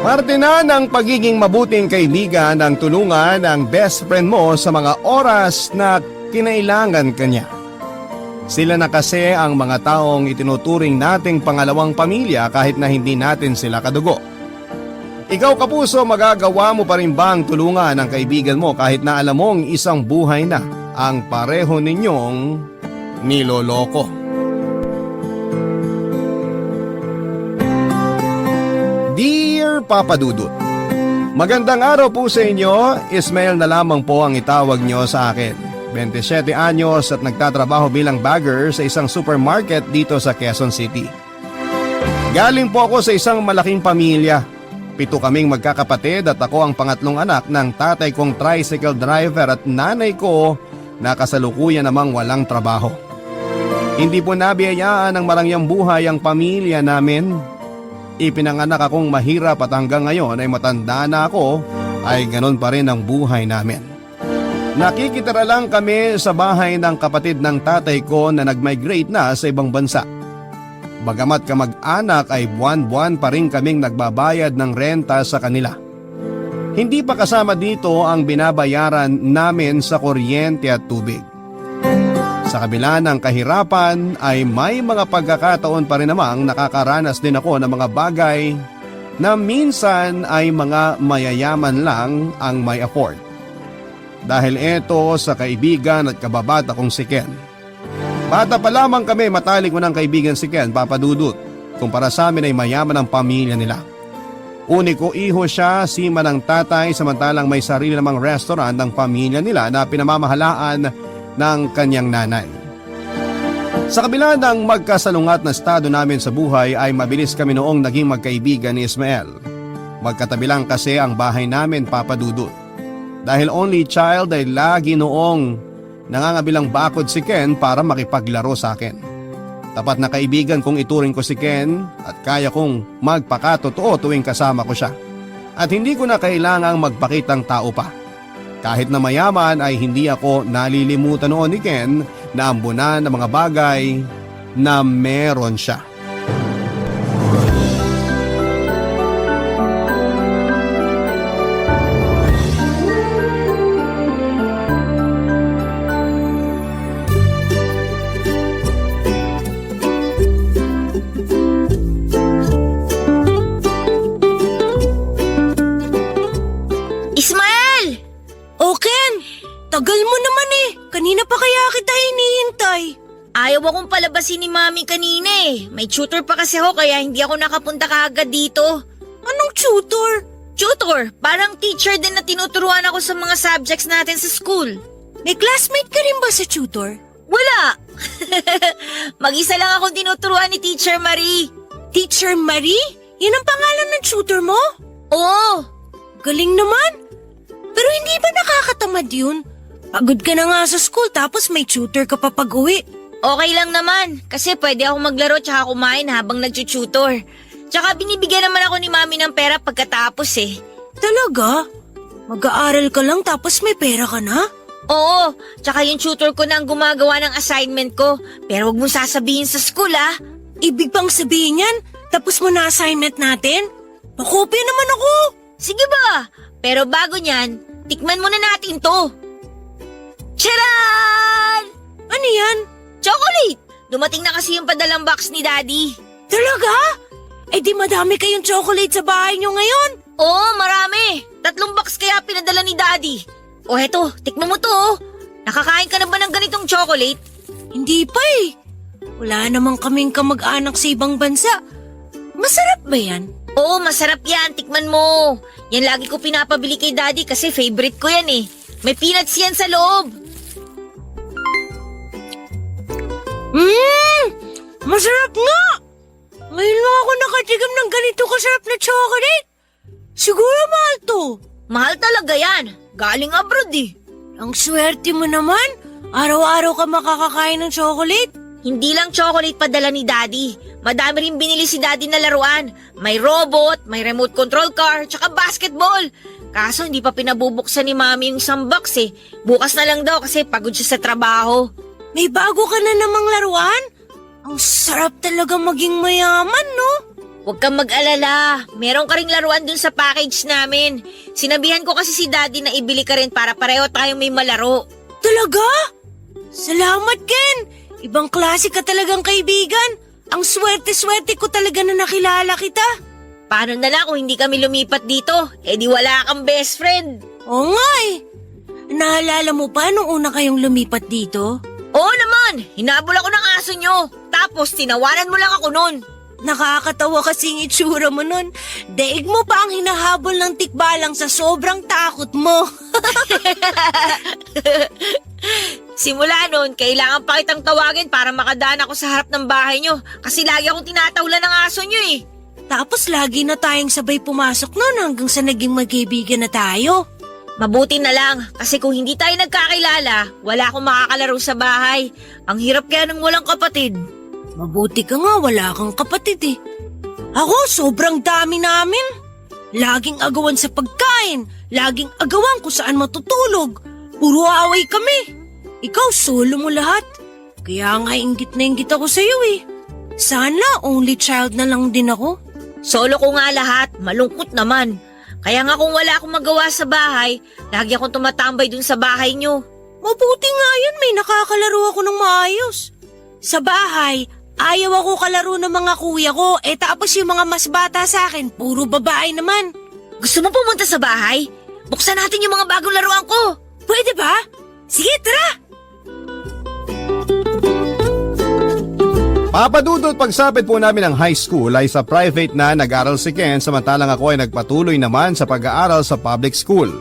Parte na ng pagiging mabuting kaibigan ang tulungan ng best friend mo sa mga oras na kinailangan kanya. Sila na kasi ang mga taong itinuturing nating pangalawang pamilya kahit na hindi natin sila kadugo. Ikaw kapuso, magagawa mo pa rin ba ang tulungan ng kaibigan mo kahit na alam mong isang buhay na ang pareho ninyong niloloko? Dear Papa Dudut, magandang araw po sa inyo. Ismael na lamang po ang itawag nyo sa akin. 27 anyos at nagtatrabaho bilang bagger sa isang supermarket dito sa Quezon City. Galing po ako sa isang malaking pamilya. 7 kaming magkakapatid at ako ang pangatlong anak ng tatay kong tricycle driver at nanay ko na kasalukuyan namang walang trabaho. Hindi po nabiyayaan ng marangyang buhay ang pamilya namin. Ipinanganak akong mahirap at hanggang ngayon ay matanda na ako ay ganun pa rin ang buhay namin. Nakikitira lang kami sa bahay ng kapatid ng tatay ko na nag-migrate na sa ibang bansa. Bagamat kamag-anak ay buwan-buwan pa rin kaming nagbabayad ng renta sa kanila. Hindi pa kasama dito ang binabayaran namin sa kuryente at tubig. Sa kabila ng kahirapan ay may mga pagkakataon pa rin namang nakakaranas din ako ng mga bagay na minsan ay mga mayayaman lang ang may afford. Dahil ito sa kaibigan at kababata kong si Ken. Bata pa lamang kami matalik mo ng kaibigan si Ken, Papa Dudut. Kumpara sa amin ay mayaman ang pamilya nila. Uniko iho siya, sima ng tatay samantalang may sarili namang restaurant ng pamilya nila na pinamamahalaan ng kanyang nanay. Sa kabila ng magkasalungat na estado namin sa buhay ay mabilis kami noong naging magkaibigan ni Ismael. Magkatabi lang kasi ang bahay namin, Papa Dudut. Dahil only child ay lagi noong nangangabilang bakod si Ken para makipaglaro sa akin. Tapat na kaibigan kong ituring ko si Ken at kaya kong magpakatotoo tuwing kasama ko siya. At hindi ko na kailangang magpakitang tao pa. Kahit na mayaman ay hindi ako nalilimutan noon ni Ken na ambunan ng mga bagay na meron siya. Tagal mo naman eh. Kanina pa kaya kita hinihintay. Ayaw akong palabasin ni Mami kanina eh. May tutor pa kasi ako kaya hindi ako nakapunta kaagad dito. Anong tutor? Tutor? Parang teacher din na tinuturuan ako sa mga subjects natin sa school. May classmate ka rin ba sa tutor? Wala! Mag-isa lang akong tinuturuan ni Teacher Marie. Teacher Marie? Yan ang pangalan ng tutor mo? Oo! Galing naman. Pero hindi ba nakakatamad yun? Pagod ka na nga sa school tapos may tutor ka pa pag-uwi. Okay lang naman kasi pwede ako maglaro tsaka kumain habang nagtututor. Tsaka binibigyan naman ako ni Mami ng pera pagkatapos eh. Talaga? Mag-aaral ka lang tapos may pera ka na? Oo, tsaka yung tutor ko na ang gumagawa ng assignment ko. Pero wag mo sasabihin sa school ah. Ibig bang sabihin yan? Tapos mo na assignment natin? Pakopya naman ako. Sige ba? Pero bago niyan, tikman muna natin to. Tcharan! Ano yan? Chocolate! Dumating na kasi yung padalang box ni Daddy. Talaga? Eh di madami kayong chocolate sa bahay nyo ngayon. Oo, marami. 3 box kaya pinadala ni Daddy. O heto, tikman mo to oh. Nakakain ka na ba ng ganitong chocolate? Hindi pa eh. Wala namang kaming kamag-anak sa ibang bansa. Masarap ba yan? Oo, masarap yan. Tikman mo. Yan lagi ko pinapabili kay Daddy kasi favorite ko yan eh. May peanuts yan sa loob. Masarap nga! Ngayon lang ako nakatigam ng ganito kasarap na chocolate. Siguro mahal to. Mahal talaga yan. Galing abroad eh. Ang swerte mo naman. Araw-araw ka makakakain ng chocolate. Hindi lang chocolate padala ni Daddy. Madami rin binili si Daddy na laruan. May robot, may remote control car, tsaka basketball. Kaso hindi pa pinabubuksan ni Mami yung isang box eh. Bukas na lang daw kasi pagod siya sa trabaho. May bago ka na namang laruan? Ang sarap talaga maging mayaman, no? Huwag kang mag-alala. Meron ka ring laruan dun sa package namin. Sinabihan ko kasi si Daddy na ibili ka rin para pareho tayong may malaro. Talaga? Salamat, Ken! Ibang klase ka talagang kaibigan. Ang swerte-swerte ko talaga na nakilala kita. Paano na lang kung hindi kami lumipat dito? Eh di wala kang best friend. Oo nga eh. Naalala mo pa nung una kayong lumipat dito? Oo naman, hinabol ako ng aso nyo. Tapos tinawanan mo lang ako nun. Nakakatawa kasing itsura mo nun. Daig mo pa ang hinahabol ng tikbalang sa sobrang takot mo. Simula nun, kailangan pa kitang tawagin para makadaan ako sa harap ng bahay nyo. Kasi lagi akong tinatawlan ng aso nyo eh. Tapos lagi na tayong sabay pumasok nun hanggang sa naging magkaibigan na tayo. Mabuti na lang, kasi kung hindi tayo nagkakilala, wala akong makakalaro sa bahay. Ang hirap kaya ng walang kapatid. Mabuti ka nga, wala kang kapatid eh. Ako, sobrang dami namin. Laging agawan sa pagkain, laging agawan kung saan matutulog. Puro away kami. Ikaw, solo mo lahat. Kaya nga inggit na inggit ako sa'yo eh. Sana only child na lang din ako. Solo ko nga lahat, malungkot naman. Kaya nga kung wala akong magawa sa bahay, lagi akong tumatambay dun sa bahay nyo. Mabuti nga yun, may nakakalaro ako ng maayos. Sa bahay, ayaw ako kalaro ng mga kuya ko, tapos yung mga mas bata sa akin, puro babae naman. Gusto mo pumunta sa bahay? Buksan natin yung mga bagong laruan ko. Pwede ba? Sige, tara! Papadudot, pagsapit po namin ng high school ay sa private na nag-aral si Ken samantalang ako ay nagpatuloy naman sa pag-aaral sa public school.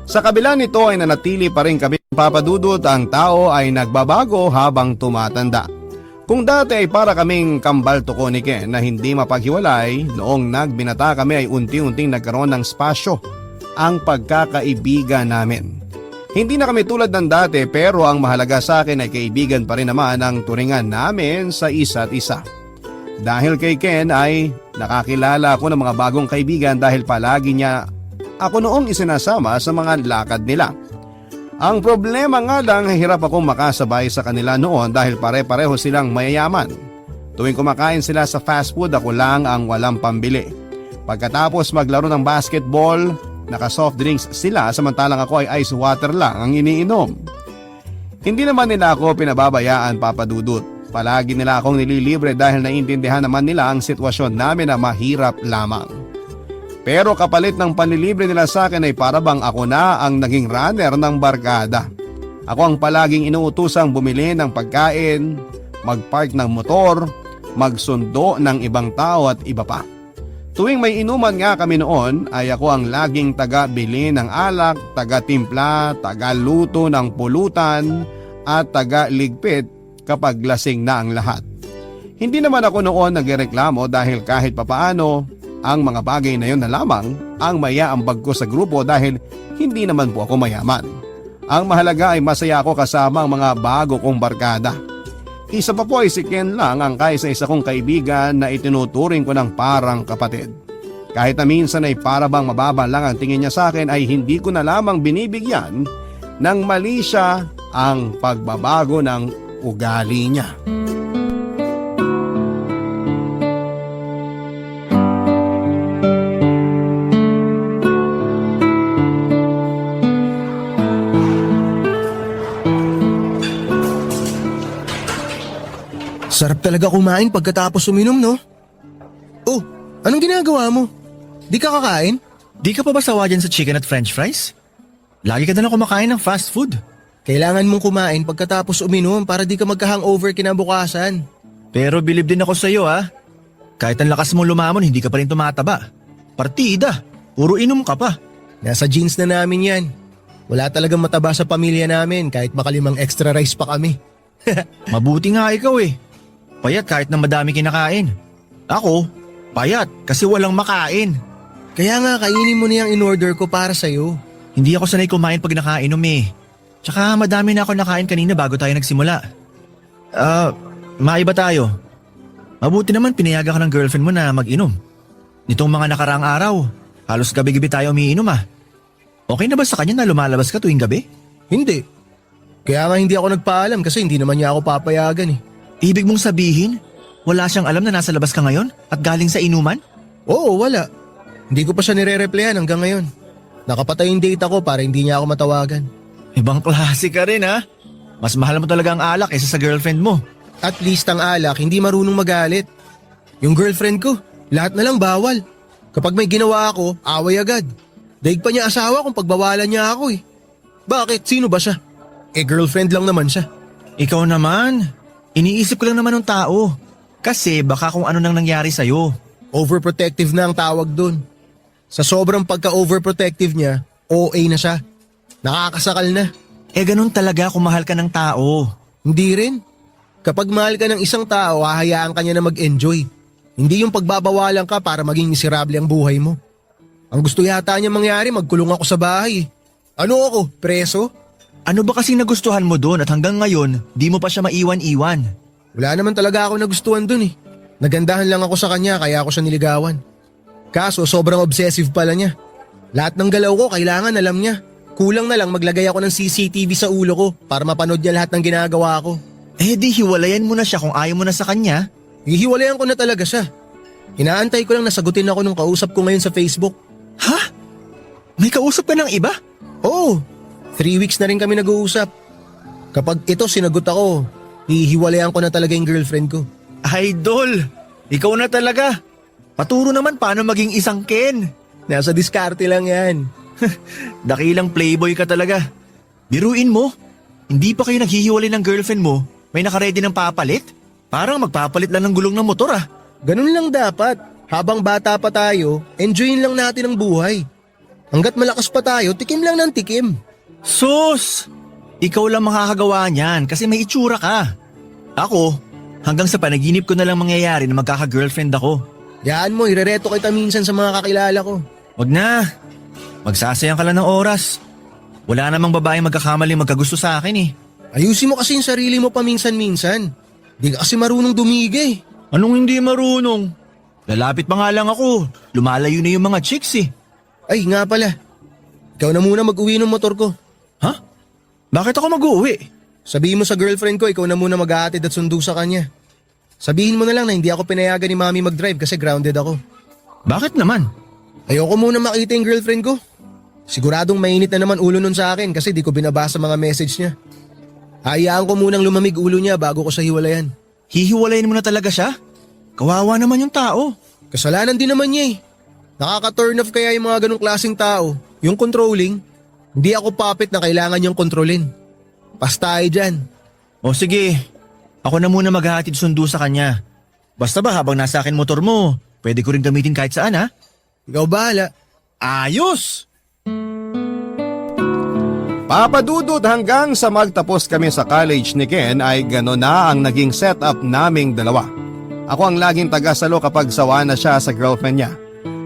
Sa kabila nito ay nanatili pa rin kami papadudot, ang tao ay nagbabago habang tumatanda. Kung dati ay para kaming kambal tuko ni Ken na hindi mapaghiwalay, noong nagbinata kami ay unti-unting nagkaroon ng spasyo ang pagkakaibigan namin. Hindi na kami tulad ng dati pero ang mahalaga sa akin ay kaibigan pa rin naman ang turingan namin sa isa't isa. Dahil kay Ken ay nakakilala ako ng mga bagong kaibigan dahil palagi niya ako noong isinasama sa mga lakad nila. Ang problema nga lang, hirap akong makasabay sa kanila noon dahil pare-pareho silang mayayaman. Tuwing kumakain sila sa fast food, ako lang ang walang pambili. Pagkatapos maglaro ng basketball, naka-soft drinks sila samantalang ako ay ice water lang ang iniinom. Hindi naman nila ako pinababayaan, papadudot. Palagi nila akong nililibre dahil naiintindihan naman nila ang sitwasyon namin na mahirap lamang. Pero kapalit ng panlilibre nila sa akin ay parabang ako na ang naging runner ng barkada. Ako ang palaging inuutusang bumili ng pagkain, magpark ng motor, magsundo ng ibang tao at iba pa. Tuwing may inuman nga kami noon ay ako ang laging taga-bili ng alak, taga-timpla, taga-luto ng pulutan at taga-ligpit kapag lasing na ang lahat. Hindi naman ako noon nagreklamo dahil kahit papaano ang mga bagay na yon na lamang ang mayaambag ko sa grupo dahil hindi naman po ako mayaman. Ang mahalaga ay masaya ako kasama ang mga bago kong barkada. Isa pa po ay si Ken lang ang kaisa-isa kong kaibigan na itinuturing ko ng parang kapatid. Kahit na minsan ay para bang mababa lang ang tingin niya sa akin ay hindi ko na lamang binibigyan ng mali siya ang pagbabago ng ugali niya. Sarap talaga kumain pagkatapos uminom, no? Oh, anong ginagawa mo? Di ka kakain? Di ka pa ba sawa dyan sa chicken at french fries? Lagi ka na lang kumakain ng fast food. Kailangan mong kumain pagkatapos uminom para di ka magka-hangover kinabukasan. Pero bilib din ako sa'yo ha. Kahit ang lakas mo lumamon, hindi ka pa rin tumataba. Partida, puro inom ka pa. Nasa genes na namin yan. Wala talagang mataba sa pamilya namin kahit makalimang extra rice pa kami. Mabuti nga ikaw eh. Payat kahit na madami kinakain. Ako, payat kasi walang makain. Kaya nga kainin mo na yung in-order ko para sa'yo. Hindi ako sanay kumain pag nakainom eh. Tsaka madami na ako nakain kanina bago tayo nagsimula. Maiba tayo. Mabuti naman pinayagan ka ng girlfriend mo na mag-inom. Nitong mga nakaraang araw, halos gabi-gabi tayo umiinom ah. Okay na ba sa kanya na lumalabas ka tuwing gabi? Hindi. Kaya nga hindi ako nagpaalam kasi hindi naman niya ako papayagan eh. Ibig mong sabihin, Wala siyang alam na nasa labas ka ngayon at galing sa inuman? Oo, wala. Hindi ko pa siya nire-replyan hanggang ngayon. Nakapatay yung data ko para hindi niya ako matawagan. Ibang klase ka rin ha? Mas mahal mo talaga ang alak kaysa sa girlfriend mo. At least ang alak, hindi marunong magalit. Yung girlfriend ko, lahat na lang bawal. Kapag may ginawa ako, away agad. Daig pa niya asawa kung pagbawalan niya ako eh. Bakit? Sino ba siya? Girlfriend lang naman siya. Ikaw naman. Iniisip ko lang naman ng tao. Kasi baka kung ano nang nangyari sa'yo. Overprotective na ang tawag dun. Sa sobrang pagka-overprotective niya, OA na siya. Nakakasakal na. Ganun talaga kung mahal ka ng tao. Hindi rin. Kapag mahal ka ng isang tao, hahayaan ka niya na mag-enjoy. Hindi yung pagbabawalan ka para maging miserable ang buhay mo. Ang gusto yata niya mangyari, magkulong ako sa bahay. Ano ako, preso? Ano ba kasing nagustuhan mo doon at hanggang ngayon, di mo pa siya maiwan-iwan? Wala naman talaga ako nagustuhan dun eh. Nagandahan lang ako sa kanya kaya ako siya niligawan. Kaso sobrang obsessive pala niya. Lahat ng galaw ko kailangan alam niya. Kulang na lang maglagay ako ng CCTV sa ulo ko para mapanood niya lahat ng ginagawa ko. Di hiwalayan mo na siya kung ayaw mo na sa kanya. Hihiwalayan ko na talaga siya. Inaantay ko lang nasagutin ako nung kausap ko ngayon sa Facebook. Ha? May kausap ka ng iba? Oo, 3 weeks na rin kami nag-uusap. Kapag ito sinagot ako, hihiwalayan ko na talaga yung girlfriend ko. Idol, ikaw na talaga. Paturo naman paano maging isang Ken. Nasa diskarte lang yan. Dakilang playboy ka talaga. Biruin mo, hindi pa kayo naghihiwalay ng girlfriend mo, may nakaredy ng papalit? Parang magpapalit lang ng gulong ng motor ah. Ganun lang dapat. Habang bata pa tayo, enjoyin lang natin ang buhay. Hanggat malakas pa tayo, tikim lang ng tikim. Sus! Ikaw lang makakagawa niyan kasi may itsura ka. Ako, hanggang sa panaginip ko na lang mangyayari na magkaka-girlfriend ako. Yaan mo, irereto kita minsan sa mga kakilala ko. Wag na. Magsasayang ka lang ng oras. Wala namang babaeng magkakamali magkagusto sa akin eh. Ayusin mo kasi yung sarili mo paminsan-minsan. Di ka kasi marunong dumigay. Anong hindi marunong? Lalapit pa nga lang ako. Lumalayo na yung mga chicks eh. Ay nga pala, ikaw na muna mag-uwi ng motor ko. Ha? Bakit ako mag-uwi? Sabihin mo sa girlfriend ko, ikaw na muna mag-aatid at sundo sa kanya. Sabihin mo na lang na hindi ako pinayagan ni mami mag-drive kasi grounded ako. Bakit naman? Ayoko muna makita yung girlfriend ko. Siguradong mainit na naman ulo nun sa akin kasi di ko binabasa mga message niya. Hayaan ko munang lumamig ulo niya bago ko sa hiwalayan. Hihiwalayin mo na talaga siya? Kawawa naman yung tao. Kasalanan din naman niya eh. Nakaka-turn off kaya yung mga ganong klaseng tao. Yung controlling, hindi ako puppet na kailangan niyang kontrolin. Pastahe dyan. O sige, ako na muna maghahatid sundo sa kanya. Basta ba habang nasa akin motor mo, pwede ko rin gamitin kahit saan ha? Ikaw bahala. Ayos! Papadudod hanggang sa magtapos kami sa college ni Ken ay gano'n na ang naging setup naming dalawa. Ako ang laging tagasalo kapag sawa na siya sa girlfriend niya.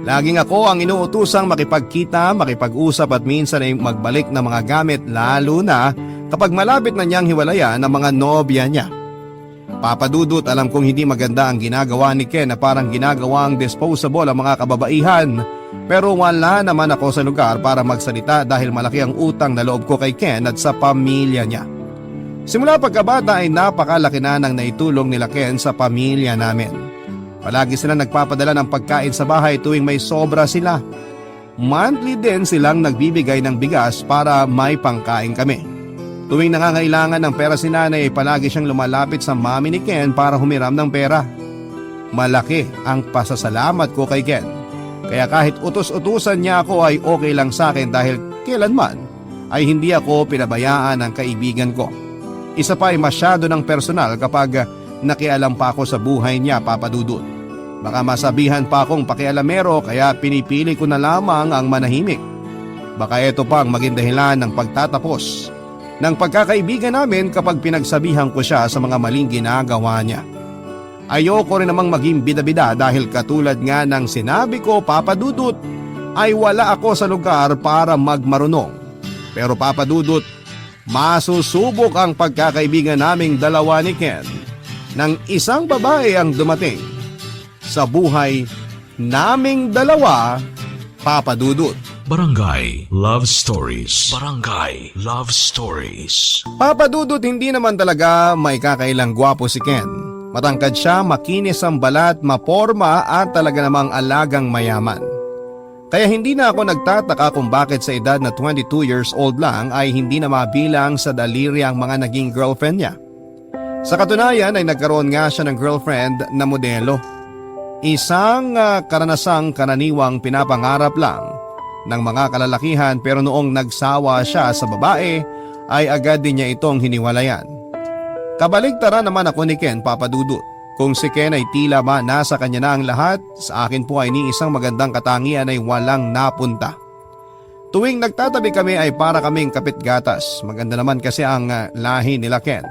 Laging ako ang inuutusang makipagkita, makipag-usap at minsan ay magbalik ng mga gamit lalo na kapag malapit na niyang hiwalayan ang mga nobya niya. Papadudot, alam kong hindi maganda ang ginagawa ni Ken na parang ginagawang disposable ang mga kababaihan. Pero wala naman ako sa lugar para magsalita dahil malaki ang utang na loob ko kay Ken at sa pamilya niya. Simula pagkabata ay napakalaki na ng naitulong nila Ken sa pamilya namin. Palagi sila nagpapadala ng pagkain sa bahay tuwing may sobra sila. Monthly din silang nagbibigay ng bigas para may pangkain kami. Tuwing nangangailangan ng pera si nanay ay palagi siyang lumalapit sa mami ni Ken para humiram ng pera. Malaki ang pasasalamat ko kay Ken. Kaya kahit utos-utusan niya ako ay okay lang sa akin dahil kailanman ay hindi ako pinabayaan ng kaibigan ko. Isa pa ay masyado ng personal kapag nakialam pa ako sa buhay niya, Papadudot. Baka masabihan pa akong pakialamero kaya pinipili ko na lamang ang manahimik. Baka ito pa ang maging dahilan ng pagtatapos ng pagkakaibigan namin kapag pinagsabihan ko siya sa mga maling ginagawa niya. Ayoko rin namang maging bida-bida dahil katulad nga ng sinabi ko, Papadudot, ay wala ako sa lugar para magmarunong. Pero Papadudot, masusubok ang pagkakaibigan naming dalawa ni Ken nang isang babae ang dumating sa buhay naming dalawa, Papadudot. Barangay Love Stories. Barangay Love Stories. Papadudot, hindi naman talaga may kakailang gwapo si Ken. Matangkad siya, makinis ang balat, maporma at talaga namang alagang mayaman. Kaya hindi na ako nagtataka kung bakit sa edad na 22 years old lang ay hindi na mabilang sa daliri ang mga naging girlfriend niya. Sa katunayan ay nagkaroon nga siya ng girlfriend na modelo. Isang karanasang karaniwang pinapangarap lang ng mga kalalakihan, pero noong nagsawa siya sa babae ay agad din niya itong hiniwalayan. Kabaligtaran naman ako ni Ken, Papa Dudut. Kung si Ken ay tila ba nasa kanya na ang lahat, sa akin po ay ni isang magandang katangian ay walang napunta. Tuwing nagtatabi kami ay para kaming kapit-gatas. Maganda naman kasi ang lahi nila Ken.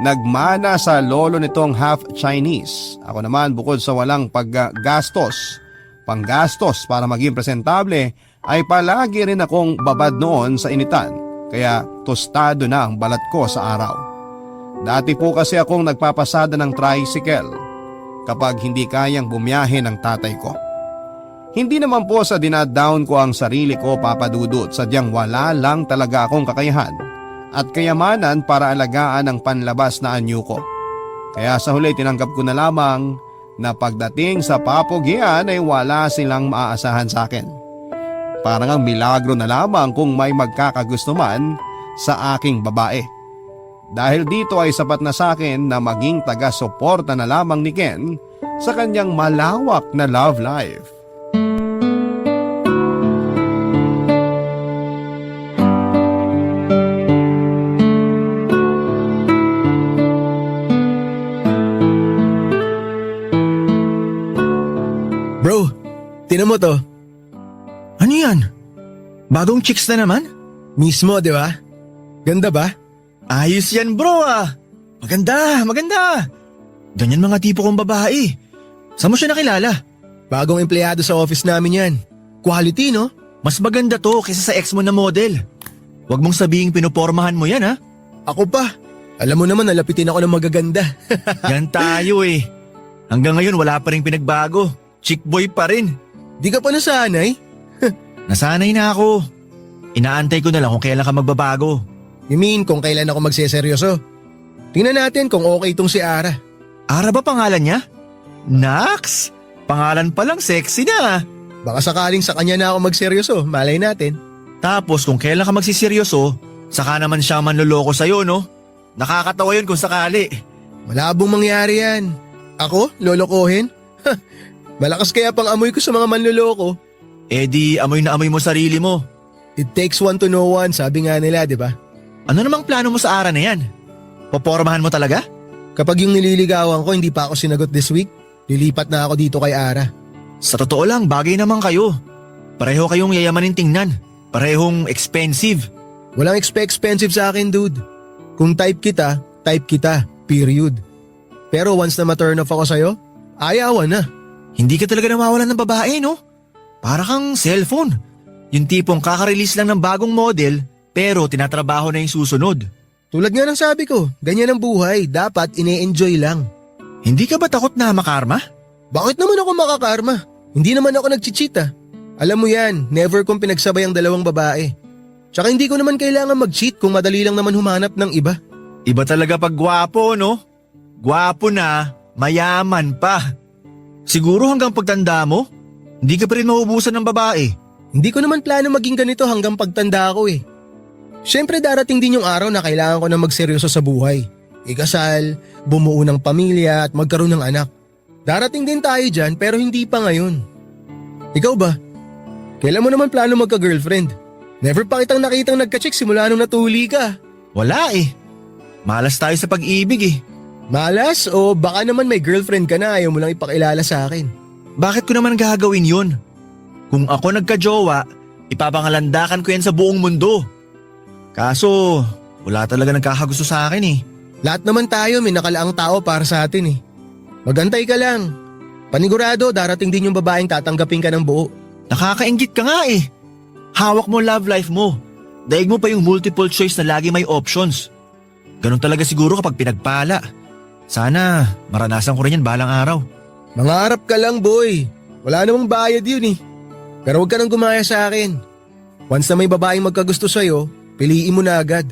Nagmana sa lolo nitong half Chinese. Ako naman bukod sa walang panggastos para maging presentable, ay palagi rin akong babad noon sa initan. Kaya tostado na ang balat ko sa araw. Dati po kasi akong nagpapasada ng tricycle kapag hindi kayang bumiyahe ng tatay ko. Hindi naman po sa dinadown ko ang sarili ko, Papa Dudut, sadyang wala lang talaga akong kakayahan at kayamanan para alagaan ang panlabas na anyo ko. Kaya sa huli tinanggap ko na lamang na pagdating sa papogian ay wala silang maaasahan sa akin. Parang ang milagro na lamang kung may magkakagusto man sa aking babae. Dahil dito ay sapat na sa akin na maging taga-suporta na lamang ni Ken sa kanyang malawak na love life. Bro, tinan mo to. Ano yan? Bagong chicks na naman? Mismo, di ba? Ganda ba? Ayos yan bro ah. Maganda. Ganyan mga tipo kong babae. Saan mo siya nakilala? Bagong empleyado sa office namin yan. Quality, no? Mas maganda to kaysa sa ex mo na model. Huwag mong sabihing pinupormahan mo yan ha. Ako pa. Alam mo naman, nalapitin ako ng magaganda. Yan tayo eh. Hanggang ngayon wala pa rin pinagbago. Chick boy pa rin. Di ka pa nasanay? Nasanay na ako. Inaantay ko na lang kung kailan ka magbabago. You mean kung kailan ako magseseryoso? Tingnan natin kung okay itong si Ara. Ara ba pangalan niya? Nax! Pangalan pa lang sexy na. Baka sakaling sa kanya na ako magseryoso, malay natin. Tapos kung kailan ka magsiseryoso, saka naman siya manloloko sa'yo no? Nakakatawa yun kung sakali. Malabong mangyari yan. Ako? Lolokohin? Malakas kaya pang amoy ko sa mga manloloko. Eh di amoy na amoy mo sarili mo. It takes one to know one, sabi nga nila, di ba? Ano namang plano mo sa Ara na yan? Popormahan mo talaga? Kapag yung nililigawan ko hindi pa ako sinagot this week, lilipat na ako dito kay Ara. Sa totoo lang, bagay naman kayo. Pareho kayong yayamanin tingnan. Parehong expensive. Walang expensive sa akin, dude. Kung type kita, period. Pero once na ma-turn off ako sa'yo, ayawan na. Hindi ka talaga nawawalan ng babae, no? Para kang cellphone. Yung tipong kaka-release lang ng bagong model, pero tinatrabaho na yung susunod. Tulad nga ng sabi ko, ganyan ang buhay, dapat ine-enjoy lang. Hindi ka ba takot na makarma? Bakit naman ako makakarma? Hindi naman ako nag-cheat ah. Alam mo yan, never kong pinagsabay ang dalawang babae. Tsaka hindi ko naman kailangan mag-cheat kung madali lang naman humanap ng iba. Iba talaga pag gwapo, no? Gwapo na, mayaman pa. Siguro hanggang pagtanda mo, hindi ka pa rin maubusan ng babae. Hindi ko naman plano maging ganito hanggang pagtanda ko eh. Siyempre darating din yung araw na kailangan ko na magseryoso sa buhay. Ikasal, bumuo ng pamilya at magkaroon ng anak. Darating din tayo dyan pero hindi pa ngayon. Ikaw ba? Kailan mo naman plano magka-girlfriend? Never pa kitang nakitang nagka-chick simula nung natuli ka. Wala eh. Malas tayo sa pag-ibig eh. Malas o baka naman may girlfriend ka na ayaw mo lang ipakilala sa akin? Bakit ko naman gagawin yun? Kung ako nagka-jowa, ipapangalandakan ko yan sa buong mundo. Kaso, wala talaga nagkakagusto sa akin eh. Lahat naman tayo may nakalaang tao para sa atin eh. Magantay ka lang. Panigurado darating din yung babaeng tatanggapin ka ng buo. Nakakainggit ka nga eh. Hawak mo love life mo. Daig mo pa yung multiple choice na lagi may options. Ganon talaga siguro kapag pinagpala. Sana maranasan ko rin yan balang araw. Mangarap ka lang boy. Wala namang bayad yun eh. Pero huwag ka nang gumaya sa akin. Once na may babaeng magkagusto sa'yo, piliin mo na agad.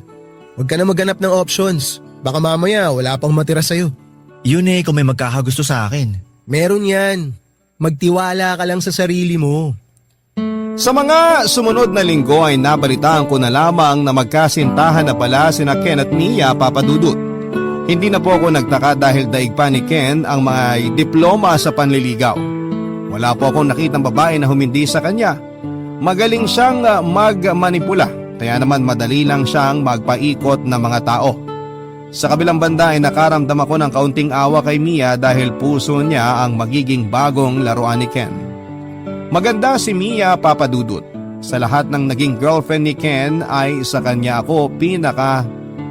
Huwag ka na maghanap ng options. Baka mamaya wala pang matira sa'yo. Yun kung may magkakagusto sa akin. Meron yan. Magtiwala ka lang sa sarili mo. Sa mga sumunod na linggo ay nabalitaan ko na lamang na magkasintahan na pala sina Ken at Mia Papadudut. Hindi na po ako nagtaka dahil daig pa ni Ken ang mga diploma sa panliligaw. Wala po akong nakitang babae na humindi sa kanya. Magaling siyang magmanipula, kaya naman madali lang siyang magpaikot ng mga tao. Sa kabilang banda ay nakaramdam ako ng kaunting awa kay Mia dahil puso niya ang magiging bagong laruan ni Ken. Maganda si Mia Papadudut. Sa lahat ng naging girlfriend ni Ken ay sa kanya ako pinaka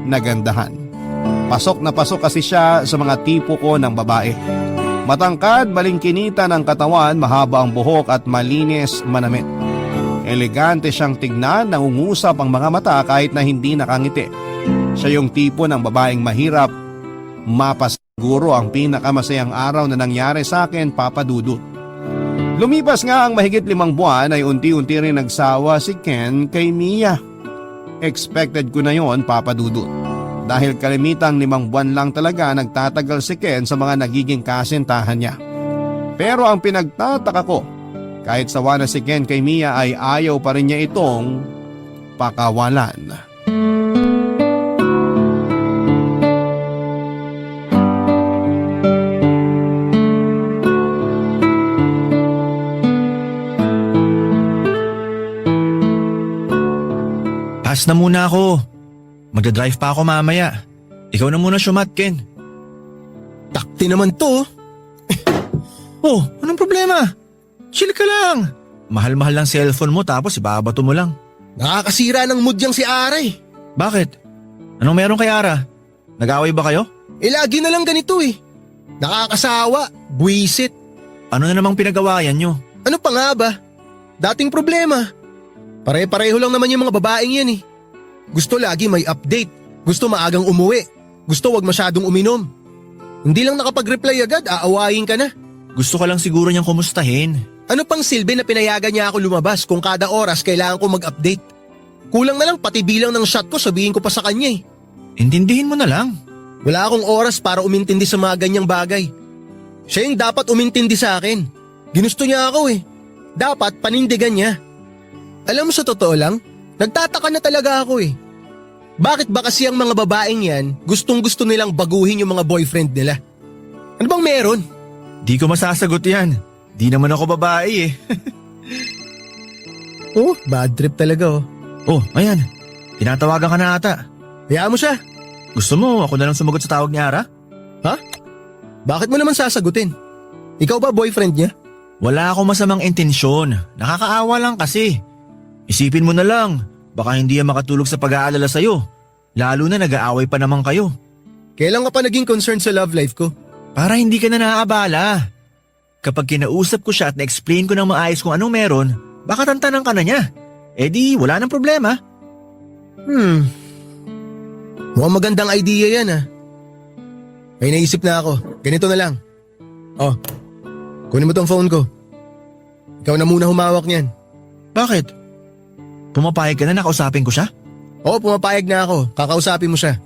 nagandahan. Pasok na pasok kasi siya sa mga tipo ko ng babae. Matangkad, balingkinita ng katawan, mahaba ang buhok at malinis manamit. Elegante siyang tignan, nangungusap ang mga mata kahit na hindi nakangiti. Siya yung tipo ng babaeng mahirap mapasiguro ang pinakamasayang araw na nangyari sa akin, Papadudut. Lumipas nga ang mahigit 5 buwan ay unti-unti rin nagsawa si Ken kay Mia. Expected ko na yon, Papadudut. Dahil kalimitang 5 buwan lang talaga nagtatagal si Ken sa mga nagiging kasintahan niya. Pero ang pinagtataka ko, kahit sawa na si Ken kay Mia ay ayaw pa rin niya itong pakawalan. Pass na muna ako. Magdadrive pa ako mamaya. Ikaw na muna syumat, Ken. Takti naman to. Oh, anong problema? Chill ka lang. Mahal-mahal lang cellphone mo tapos ibabato mo lang. Nakakasira ng mood yang si Ara eh. Bakit? Anong meron kay Ara? Nag-away ba kayo? Lagi na lang ganito eh. Nakakasawa, buwisit. Ano na namang pinagawayan nyo? Ano pa nga ba? Dating problema. Pare-pareho lang naman yung mga babaeng yan eh. Gusto lagi may update. Gusto maagang umuwi. Gusto wag masyadong uminom. Hindi lang nakapag-reply agad, aawayin ka na. Gusto ka lang siguro niyang kumustahin. Ano pang silbi na pinayagan niya ako lumabas kung kada oras kailangan ko mag-update? Kulang na lang pati bilang ng shot ko sabihin ko pa sa kanya eh. Intindihin mo na lang. Wala akong oras para umintindi sa mga ganyang bagay. Siya yung dapat umintindi sa akin. Ginusto niya ako eh. Dapat panindigan niya. Alam mo sa totoo lang, nagtataka na talaga ako eh. Bakit ba kasi ang mga babaeng yan gustong gusto nilang baguhin yung mga boyfriend nila? Ano bang meron? Di ko masasagot yan. Di naman ako babae eh. Oh, bad trip talaga oh. Oh, ayan. Tinatawagan ka na ata. Hayaan mo siya. Gusto mo ako na lang sumagot sa tawag ni Ara? Ha? Bakit mo naman sasagutin? Ikaw ba boyfriend niya? Wala akong masamang intensyon. Nakakaawa lang kasi. Isipin mo na lang, baka hindi yan makatulog sa pag-aalala sa'yo. Lalo na nag-aaway pa naman kayo. Kailan ka pa naging concerned sa love life ko? Para hindi ka na naaabala. Kapag kinausap ko siya at na-explain ko ng maayos kung anong meron, baka tantanan ka na niya. Eh di, wala nang problema. Mukhang magandang idea yan ah. May naisip na ako. Ganito na lang. Oh, kunin mo tong phone ko. Ikaw na muna humawak niyan. Bakit? Pumapayag ka na nakausapin ko siya? Oo, pumapayag na ako. Kakausapin mo siya.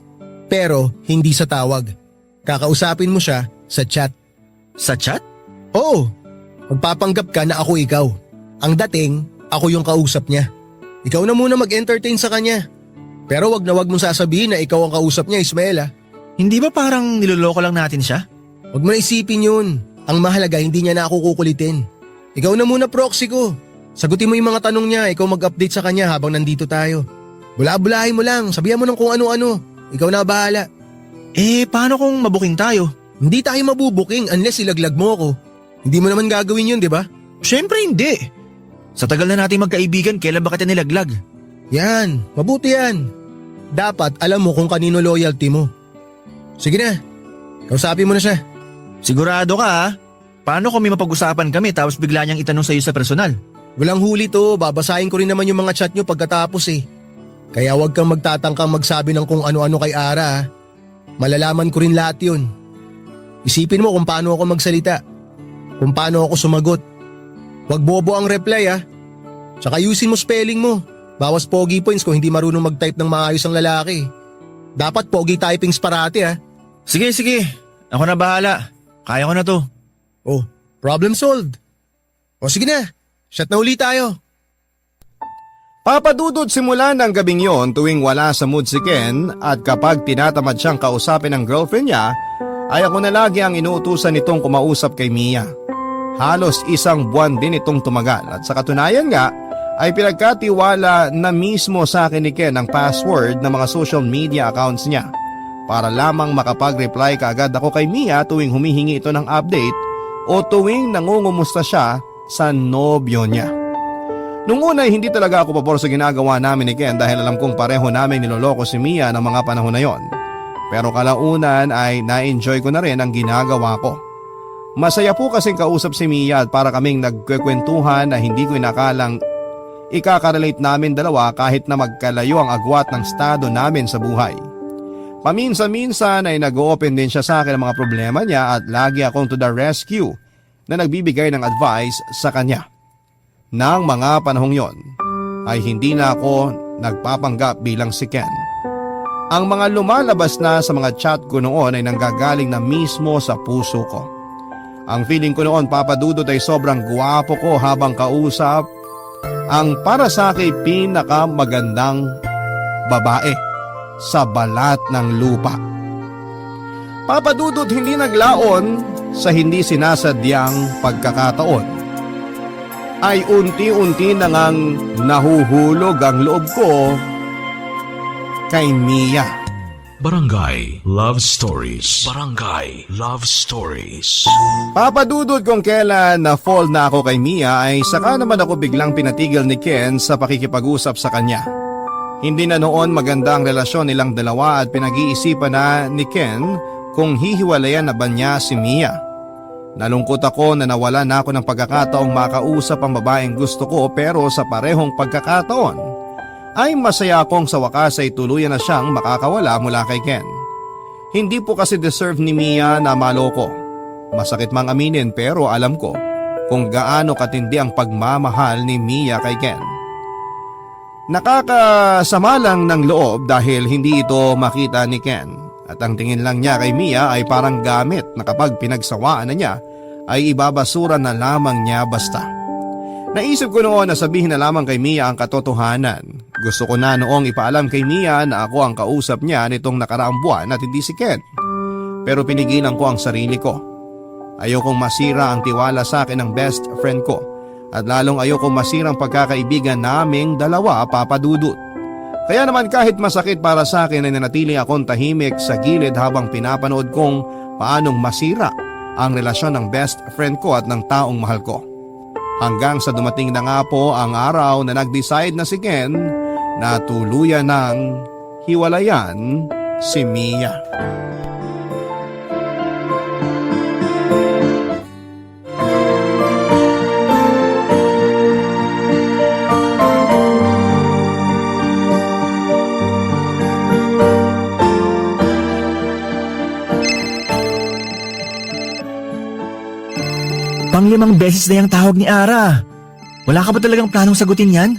Pero hindi sa tawag. Kakausapin mo siya sa chat. Sa chat? Oo. Magpapanggap ka na ako ikaw. Ang dating, ako yung kausap niya. Ikaw na muna mag-entertain sa kanya. Pero wag na wag mong sasabihin na ikaw ang kausap niya, Ismael ah. Hindi ba parang niloloko lang natin siya? Wag mo na isipin yun. Ang mahalaga hindi niya na ako kukulitin. Ikaw na muna proxy ko. Sagutin mo yung mga tanong niya, ikaw mag-update sa kanya habang nandito tayo. Bula-bulahin mo lang, sabihan mo ng kung ano-ano. Ikaw na bahala. Eh, paano kung mabuking tayo? Hindi tayo mabubuking unless ilaglag mo ako. Hindi mo naman gagawin yun, di ba? Siyempre hindi. Sa tagal na natin magkaibigan, kailan ba kita nilaglag? Yan, mabuti yan. Dapat alam mo kung kanino loyalty mo. Sige na, kausapin mo na siya. Sigurado ka ha? Paano kung may mapag-usapan kami tapos bigla niyang itanong sa'yo sa personal? Walang huli to, babasahin ko rin naman yung mga chat nyo pagkatapos eh. Kaya huwag kang magtatangkang magsabi ng kung ano-ano kay Ara. Malalaman ko rin lahat yun. Isipin mo kung paano ako magsalita. Kung paano ako sumagot. Huwag bobo ang reply ah. Tsaka ayusin mo spelling mo. Bawas pogi points kung hindi marunong mag-type ng maayos ang lalaki. Dapat pogi typings parati ah. Sige, Ako na bahala. Kaya ko na to. Oh, problem solved. O sige na, shot na uli tayo. Papadudod simula ng gabing yon tuwing wala sa mood si Ken at kapag tinatamad siyang kausapin ng girlfriend niya, ay ako na lagi ang inuutusan nitong kumausap kay Mia. Halos isang buwan din itong tumagal at sa katunayan nga ay pinagkatiwala na mismo sa akin ni Ken ang password ng mga social media accounts niya para lamang makapag-reply kaagad ako kay Mia tuwing humihingi ito ng update o tuwing nangungumusta siya sa nobyo niya. Nung una ay hindi talaga ako pabor sa ginagawa namin ni Ken dahil alam kong pareho namin niloloko si Mia ng mga panahon na yon. Pero kalaunan ay na-enjoy ko na rin ang ginagawa ko. Masaya po kasing kausap si Mia at para kaming nagkwekwentuhan na hindi ko inakalang ikakarelate namin dalawa kahit na magkalayo ang agwat ng estado namin sa buhay. Paminsan-minsan ay nag-open din siya sa akin ng mga problema niya at lagi akong to the rescue na nagbibigay ng advice sa kanya. Nang mga panahong yon ay hindi na ako nagpapanggap bilang si Ken. Ang mga lumalabas na sa mga chat ko noon ay nanggagaling na mismo sa puso ko. Ang feeling ko noon, Papa Dudut, ay sobrang gwapo ko habang kausap ang para sa akin pinakamagandang babae sa balat ng lupa. Papa Dudut, hindi naglaon sa hindi sinasadyang pagkakataon ay unti-unti na ngang nahuhulog ang loob ko kay Mia. Barangay Love Stories. Barangay Love Stories. Papadudod kung kailan na-fall na ako kay Mia ay saka naman ako biglang pinatigil ni Ken sa pakikipag-usap sa kanya. Hindi na noon maganda ang relasyon nilang dalawa at pinag-iisipan na ni Ken kung hihiwalayan na ba niya si Mia. Nalungkot ako na nawala na ako ng pagkakataong makausap ang babaeng gusto ko pero sa parehong pagkakataon ay masaya akong sa wakas ay tuluyan na siyang makakawala mula kay Ken. Hindi po kasi deserve ni Mia na maloko. Masakit mang aminin pero alam ko kung gaano katindi ang pagmamahal ni Mia kay Ken. Nakakasama lang ng loob dahil hindi ito makita ni Ken at ang tingin lang niya kay Mia ay parang gamit na kapag pinagsawaan na niya ay ibabasura na lamang niya basta. Naisip ko noon na sabihin na lamang kay Mia ang katotohanan. Gusto ko na noong ipaalam kay Mia na ako ang kausap niya nitong nakaraang buwan at hindi si Ken. Pero pinigilan ko ang sarili ko. Ayokong masira ang tiwala sa akin ng best friend ko at lalong ayokong masira ang pagkakaibigan naming dalawa, Papa Dudut. Kaya naman kahit masakit para sa akin ay nanatili akong tahimik sa gilid habang pinapanood kong paanong masira ang relasyon ng best friend ko at ng taong mahal ko. Hanggang sa dumating na nga po ang araw na nag-decide na si Ken na tuluyan ng hiwalayan si Mia. Panglimang beses na yung tawag ni Ara. Wala ka ba talagang planong sagutin yan?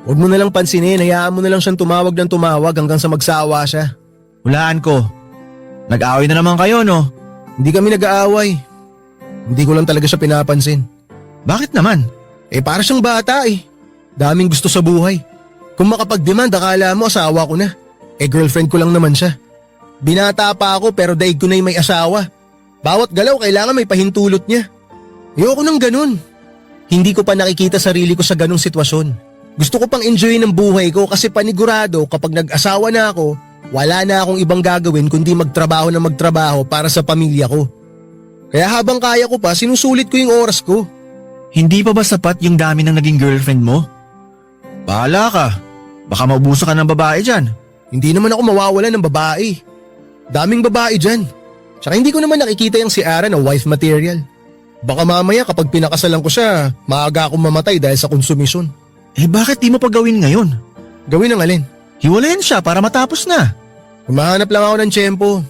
Huwag mo na lang pansinin, hayaan mo na lang siyang tumawag ng tumawag hanggang sa magsawa siya. Hulaan ko. Nag-away na naman kayo, no? Hindi kami nag-aaway. Hindi ko lang talaga siya pinapansin. Bakit naman? Para siyang bata eh. Daming gusto sa buhay. Kung makapag-demand, akala mo asawa ko na. Girlfriend ko lang naman siya. Binata pa ako pero daig ko na yung may asawa. Bawat galaw kailangan may pahintulot niya. Ayoko nang ganun. Hindi ko pa nakikita sarili ko sa ganung sitwasyon. Gusto ko pang enjoyin ang buhay ko kasi panigurado kapag nag-asawa na ako, wala na akong ibang gagawin kundi magtrabaho na magtrabaho para sa pamilya ko. Kaya habang kaya ko pa, sinusulit ko yung oras ko. Hindi pa ba sapat yung dami ng naging girlfriend mo? Bahala ka. Baka maubuso ka ng babae dyan. Hindi naman ako mawawala ng babae. Daming babae dyan. Tsaka hindi ko naman nakikita yung si Ara na wife material. Baka mamaya kapag pinakasalan ko siya, maaga akong mamatay dahil sa konsumisyon. Bakit di mo pa gawin ngayon? Gawin ang alin? Hiwalayan siya para matapos na. Humahanap lang ako ng tiyempo.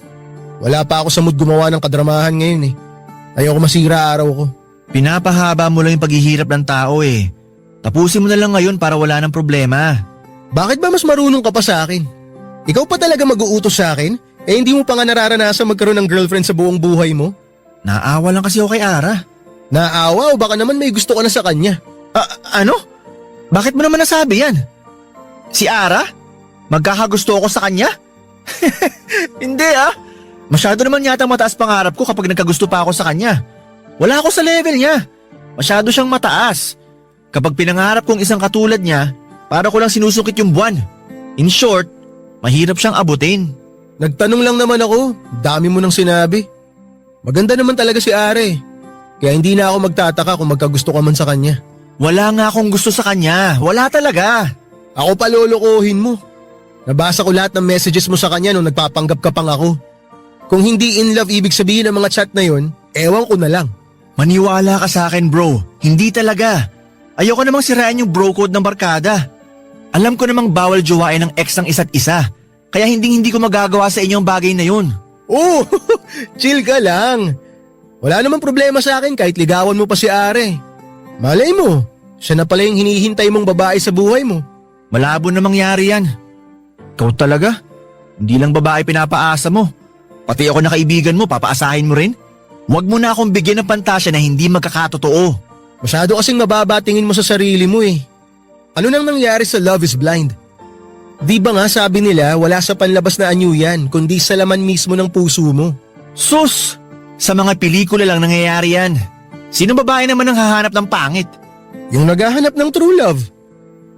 Wala pa ako sa mood gumawa ng kadramahan ngayon eh. Ayoko masira araw ko. Pinapahaba mo lang yung paghihirap ng tao eh. Tapusin mo na lang ngayon para wala ng problema. Bakit ba mas marunong ka pa sa akin? Ikaw pa talaga mag-uutos sa akin? Eh hindi mo pa nga nararanasan magkaroon ng girlfriend sa buong buhay mo? Naawa lang kasi ako kay Ara. Naawa o baka naman may gusto ka na sa kanya? Ano? Bakit mo naman nasabi yan? Si Ara? Magkakagusto ako sa kanya? Hindi ah. Masyado naman yata mataas pangarap ko kapag nagkagusto pa ako sa kanya. Wala ako sa level niya. Masyado siyang mataas. Kapag pinangarap kong isang katulad niya, para ko lang sinusukit yung buwan. In short, mahirap siyang abutin. Nagtanong lang naman ako, dami mo nang sinabi. Maganda naman talaga si Are. Kaya hindi na ako magtataka kung magkagusto ka man sa kanya. Wala nga akong gusto sa kanya. Wala talaga. Ako pa lolokohin mo. Nabasa ko lahat ng messages mo sa kanya nung nagpapanggap ka pang ako. Kung hindi in love ibig sabihin ng mga chat na yon, ewan ko na lang. Maniwala ka sa akin bro. Hindi talaga. Ayoko namang sirain yung bro code ng barkada. Alam ko namang bawal jowain ng ex ng isa't isa. Kaya hindi ko magagawa sa inyo ang bagay na yun. Oh, chill ka lang. Wala namang problema sa akin kahit ligawan mo pa si Are. Malay mo, siya na pala yung hinihintay mong babae sa buhay mo. Malabo na mangyari yan. Ikaw talaga? Hindi lang babae pinapaasa mo. Pati ako na kaibigan mo, papaasahin mo rin? Huwag mo na akong bigyan ng pantasya na hindi magkakatotoo. Masyado kasing mababa tingin mo sa sarili mo eh. Ano nang nangyari sa Love is Blind? Di ba nga sabi nila wala sa panlabas na anyo yan, kundi sa laman mismo ng puso mo? Sus! Sa mga pelikula lang nangyayari yan. Sino babae naman ang hahanap ng pangit? Yung naghahanap ng true love.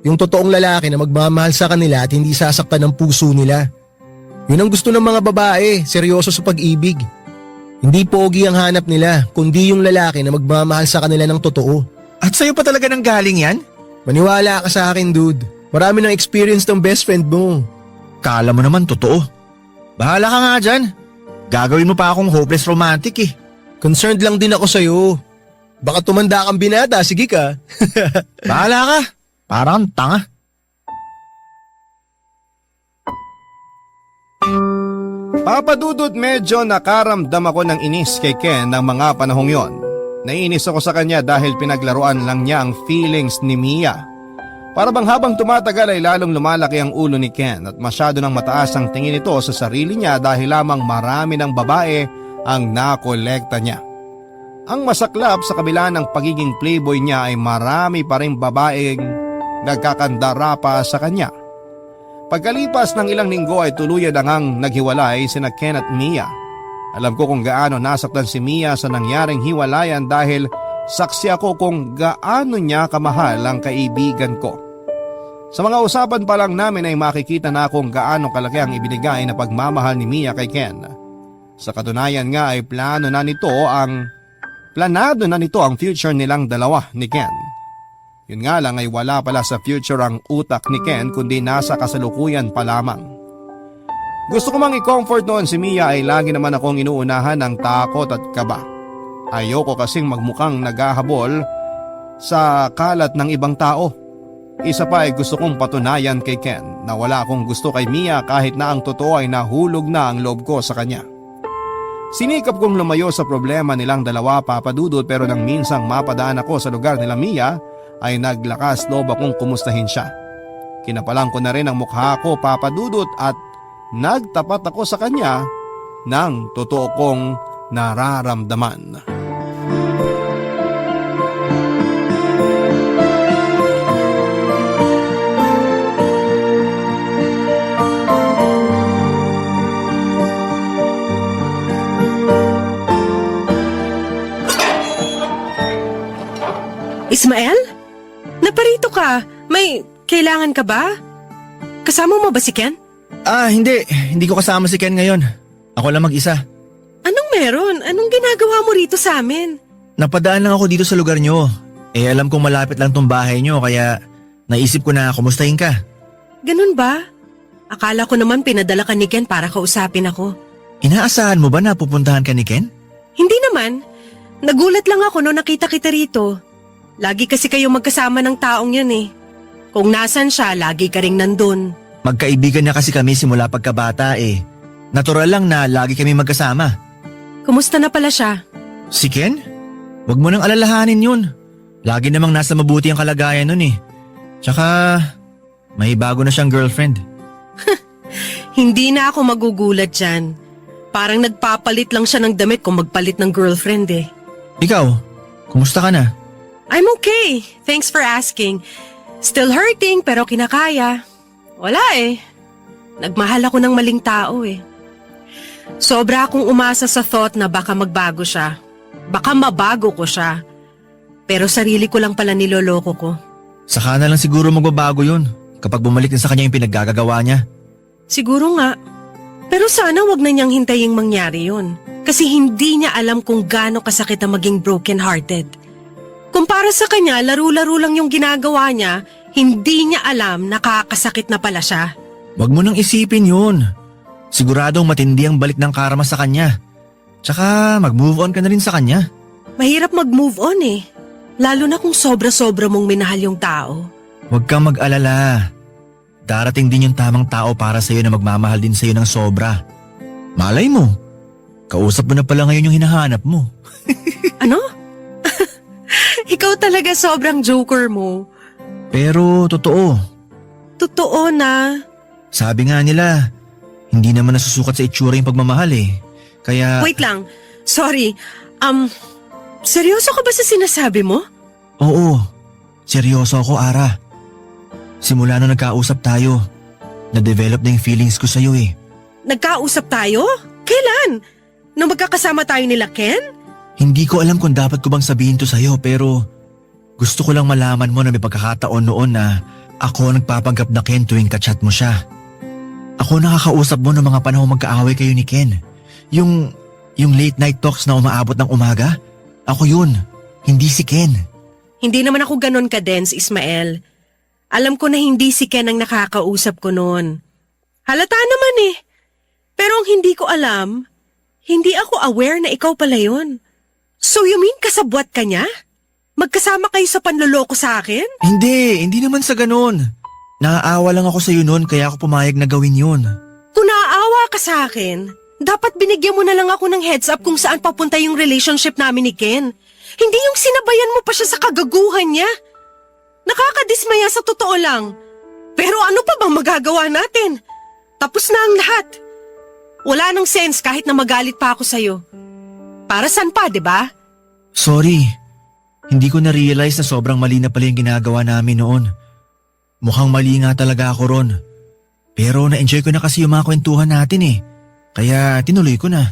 Yung totoong lalaki na magmamahal sa kanila at hindi sasaktan ng puso nila. Yun ang gusto ng mga babae, seryoso sa pag-ibig. Hindi pogi ang hanap nila, kundi yung lalaki na magmamahal sa kanila ng totoo. At sa'yo pa talaga nang galing yan? Maniwala ka sa akin, dude. Marami ng experience ng best friend mo. Kala mo naman totoo. Bahala ka nga dyan. Gagawin mo pa akong hopeless romantic eh. Concerned lang din ako sa'yo. Baka tumanda kang binata, sige ka. Bahala ka. Parang tanga. Papa Dudut, medyo nakaramdam ako ng inis kay Ken ng mga panahong yon. Naiinis ako sa kanya dahil pinaglaruan lang niya ang feelings ni Mia. Para bang habang tumatagal ay lalong lumalaki ang ulo ni Ken at masyado nang mataas ang tingin nito sa sarili niya dahil lamang marami ng babae ang nakolekta niya. Ang masaklap sa kabila ng pagiging playboy niya ay marami pa rin babaeng nagkakandara pa sa kanya. Pagkalipas ng ilang linggo ay tuluyan na ngang naghiwalay sina Ken at Mia. Alam ko kung gaano nasaktan si Mia sa nangyaring hiwalayan dahil saksi ako kung gaano niya kamahal ang kaibigan ko. Sa mga usapan pa lang namin ay makikita na kung gaano kalaki ang ibinigay na pagmamahal ni Mia kay Ken. Sa katunayan nga ay planado na nito ang future nilang dalawa ni Ken. Yun nga lang ay wala pala sa future ang utak ni Ken kundi nasa kasalukuyan pa lamang. Gusto ko mang i-comfort noon si Mia ay lagi naman akong inuunahan ng takot at kaba. Ayoko kasing magmukhang naghahabol sa kalat ng ibang tao. Isa pa ay gusto kong patunayan kay Ken na wala akong gusto kay Mia kahit na ang totoo ay nahulog na ang loob ko sa kanya. Sinikap kong lumayo sa problema nilang dalawa, Papa Dudut, pero nang minsang mapadaan ako sa lugar nila Mia ay naglakas loob akong kumustahin siya. Kinapalan ko na rin ang mukha ko, Papa Dudut, at nagtapat ako sa kanya ng totoo kong nararamdaman. Ismael? Naparito ka. May kailangan ka ba? Kasama mo ba si Ken? Hindi. Hindi ko kasama si Ken ngayon. Ako lang mag-isa. Anong meron? Anong ginagawa mo rito sa amin? Napadaan lang ako dito sa lugar nyo. Alam kong malapit lang tong bahay nyo kaya naisip ko na kumustahin ka. Ganun ba? Akala ko naman pinadala ka ni Ken para kausapin ako. Inaasahan mo ba na pupuntahan ka ni Ken? Hindi naman. Nagulat lang ako nung nakita kita rito. Lagi kasi kayo magkasama ng taong yan eh. Kung nasan siya, lagi ka ring nandun. Magkaibigan na kasi kami simula pagkabata eh. Natural lang na lagi kami magkasama. Kumusta na pala siya? Si Ken? Huwag mo nang alalahanin yun. Lagi namang nasa mabuti ang kalagayan nun eh. Tsaka, may bago na siyang girlfriend. Hindi na ako magugulat dyan. Parang nagpapalit lang siya ng damit kung magpalit ng girlfriend eh. Ikaw, kumusta ka na? I'm okay. Thanks for asking. Still hurting pero kinakaya. Wala eh. Nagmahal ako ng maling tao eh. Sobra akong umasa sa thought na baka magbago siya. Baka mabago ko siya. Pero sarili ko lang pala niloloko ko. Saka na lang siguro magbabago yun kapag bumalik na sa kanya yung pinaggagawa niya. Siguro nga. Pero sana wag na niyang hintaying mangyari yun. Kasi hindi niya alam kung gaano kasakit ang maging broken-hearted. Kumpara sa kanya, laro-laro lang yung ginagawa niya, hindi niya alam na kakasakit na pala siya. Wag mo nang isipin yun. Siguradong matindi ang balik ng karma sa kanya. Tsaka mag-move on ka na rin sa kanya. Mahirap mag-move on eh. Lalo na kung sobra-sobra mong minahal yung tao. Huwag kang mag-alala. Darating din yung tamang tao para sa'yo na magmamahal din sa'yo ng sobra. Malay mo, kausap mo na pala ngayon yung hinahanap mo. Ano? Ikaw talaga sobrang joker mo. Pero totoo, Totoo na. sabi nga nila, hindi naman nasusukat sa itsura yung pagmamahal eh. Kaya… Wait lang. Sorry. Seryoso ka ba sa sinasabi mo? Oo, seryoso ako, Ara. Simula nung nagkausap tayo, na-develop na yung feelings ko sa'yo eh. Nagkausap tayo? Kailan? Nung magkakasama tayo nila Ken? Hindi ko alam kung dapat ko bang sabihin to sa'yo pero gusto ko lang malaman mo na may pagkakataon noon na ako nagpapanggap na Ken tuwing kachat mo siya. Ako nakakausap mo ng mga panahong magkaaway kayo ni Ken. Yung late night talks na umaabot ng umaga, ako yun, hindi si Ken. Hindi naman ako ganon ka-dense, Ismael. Alam ko na hindi si Ken ang nakakausap ko noon. Halata naman eh. Pero ang hindi ko alam, hindi ako aware na ikaw pala yun. So you mean kasabwat ka niya? Magkasama kayo sa panloloko sa akin? Hindi naman sa ganun. Naaawa lang ako sa'yo noon kaya ako pumayag na gawin yun. Kung naaawa ka sa akin, dapat binigyan mo na lang ako ng heads up kung saan papunta yung relationship namin ni Ken. Hindi yung sinabayan mo pa siya sa kagaguhan niya. Nakakadismaya sa totoo lang. Pero ano pa bang magagawa natin? Tapos na ang lahat. Wala nang sense kahit na magalit pa ako sa'yo. Para saan pa, di ba? Sorry, hindi ko na-realize na sobrang mali na pala yung ginagawa namin noon. Mukhang mali nga talaga ako ron. Pero na-enjoy ko na kasi yung mga kwentuhan natin eh. Kaya tinuloy ko na.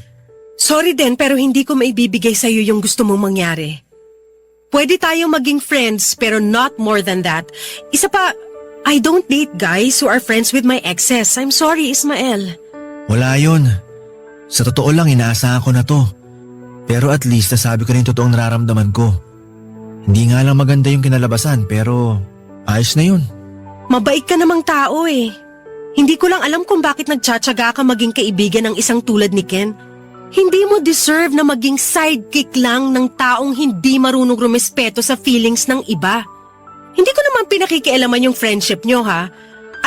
Sorry din pero hindi ko maibibigay sa'yo yung gusto mong mangyari. Pwede tayong maging friends pero not more than that. Isa pa, I don't date guys who are friends with my exes. I'm sorry, Ismael. Wala yun. Sa totoo lang inaasahan ko na to. Pero at least nasabi ko na yung totoong nararamdaman ko. Hindi nga lang maganda yung kinalabasan pero ayos na yun. Mabait ka namang tao eh. Hindi ko lang alam kung bakit nagtsatsaga ka maging kaibigan ng isang tulad ni Ken. Hindi mo deserve na maging sidekick lang ng taong hindi marunong rumespeto sa feelings ng iba. Hindi ko naman pinakikialaman yung friendship nyo ha.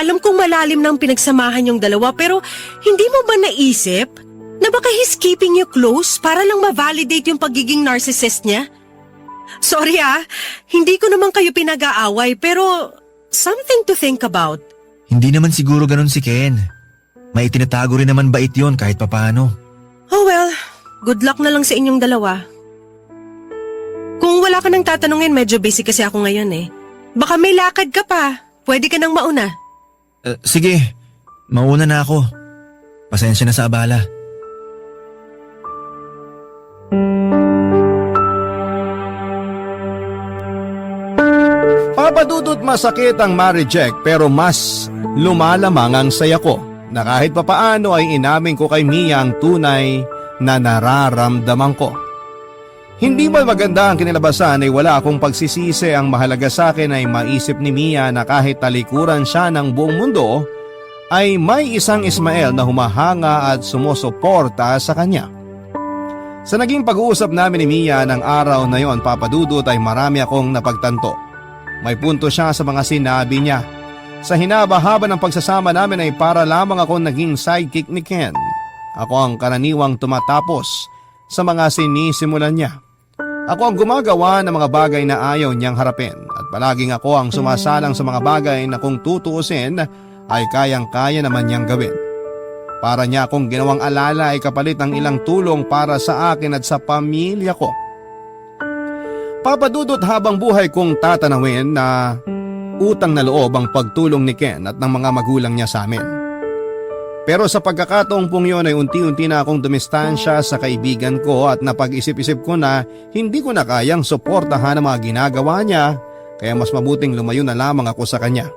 Alam kong malalim ng pinagsamahan yung dalawa pero hindi mo ba naisip na baka he's keeping you close para lang ma-validate yung pagiging narcissist niya? Sorry hindi ko naman kayo pinag-aaway pero something to think about. Hindi naman siguro ganun si Ken. May tinatago rin naman bait yun kahit papano. Oh well, good luck na lang sa inyong dalawa. Kung wala ka nang tatanungin, medyo busy kasi ako ngayon eh. Baka may lakad ka pa. Pwede ka nang mauna. Sige, mauna na ako. Pasensya na sa abala. Papadudot masakit ang ma-reject pero mas lumalamang ang saya ko na kahit papaano ay inamin ko kay Mia ang tunay na nararamdaman ko. Hindi ba maganda ang kinilabasan ay wala akong pagsisisi. Ang mahalaga sa akin ay maisip ni Mia na kahit talikuran siya ng buong mundo ay may isang Ismael na humahanga at sumusuporta sa kanya. Sa naging pag-uusap namin ni Mia ng araw na yon, Papadudot, ay marami akong napagtanto. May punto siya sa mga sinabi niya. Sa hinaba-haba ng pagsasama namin ay para lamang akong naging sidekick ni Ken. Ako ang karaniwang tumatapos sa mga sinisimulan niya. Ako ang gumagawa ng mga bagay na ayaw niyang harapin at palaging ako ang sumasalang sa mga bagay na kung tutuusin ay kayang-kaya naman niyang gawin. Para niya akong ginawang alala ay kapalit ng ilang tulong para sa akin at sa pamilya ko. Papadudot habang buhay kong tatanawin na utang na loob ang pagtulong ni Ken at ng mga magulang niya sa amin. Pero sa pagkakataong pong yun ay unti-unti na akong dumistansya sa kaibigan ko at napag-isip-isip ko na hindi ko na kayang suportahan ang mga ginagawa niya kaya mas mabuting lumayo na lamang ako sa kanya.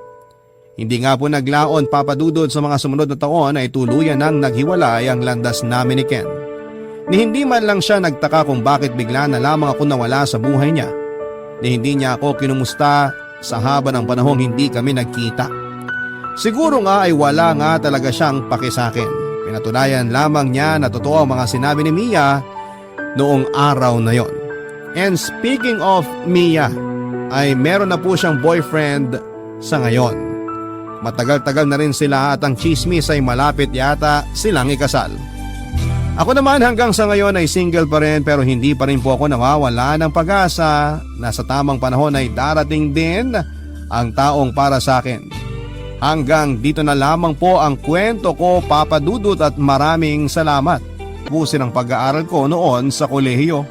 Hindi nga po naglaon papadudod sa mga sumunod na taon ay tuluyan nang naghiwalay ang landas namin ni Ken. Ni hindi man lang siya nagtaka kung bakit bigla na lamang ako nawala sa buhay niya. Ni hindi niya ako kinumusta sa haba ng panahong hindi kami nagkita. Siguro nga ay wala nga talaga siyang paki sa akin. Pinatunayan lamang niya na totoo ang mga sinabi ni Mia noong araw na yon. And speaking of Mia, ay meron na po siyang boyfriend sa ngayon. Matagal-tagal na rin sila at ang chismis ay malapit yata silang ikasal. Ako naman hanggang sa ngayon ay single pa rin pero hindi pa rin po ako nawawala ng pag-asa na sa tamang panahon ay darating din ang taong para sa akin. Hanggang dito na lamang po ang kwento ko, Papa Dudut, at maraming salamat. Pusin ang pag-aaral ko noon sa kolehiyo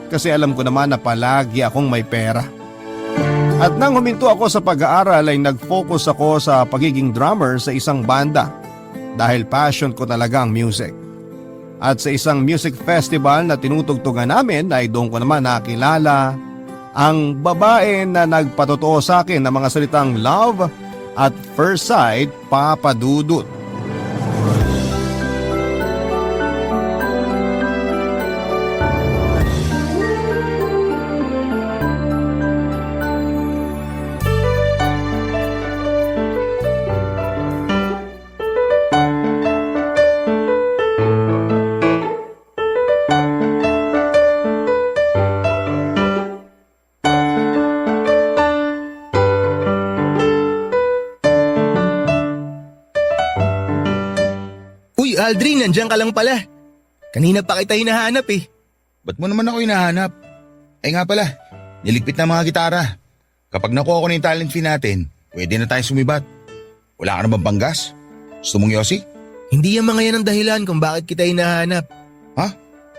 kasi alam ko naman na palagi akong may pera. At nang huminto ako sa pag-aaral ay nag-focus ako sa pagiging drummer sa isang banda dahil passion ko talaga ang music. At sa isang music festival na tinutugtugan namin ay doon ko naman nakilala ang babae na nagpatotoo sa akin ng mga salitang love at first sight, Papa Dudut. Uy, Aldrin, nandiyan ka lang pala. Kanina pa kita hinahanap eh. Ba't mo naman ako hinahanap? Ay nga pala, niligpit na mga gitara. Kapag nakuha ko na yung talent fee natin, pwede na tayong sumibat. Wala ka na bang panggas? Gusto mong yosi? Hindi yung mga yan ang dahilan kung bakit kita hinahanap. Ha?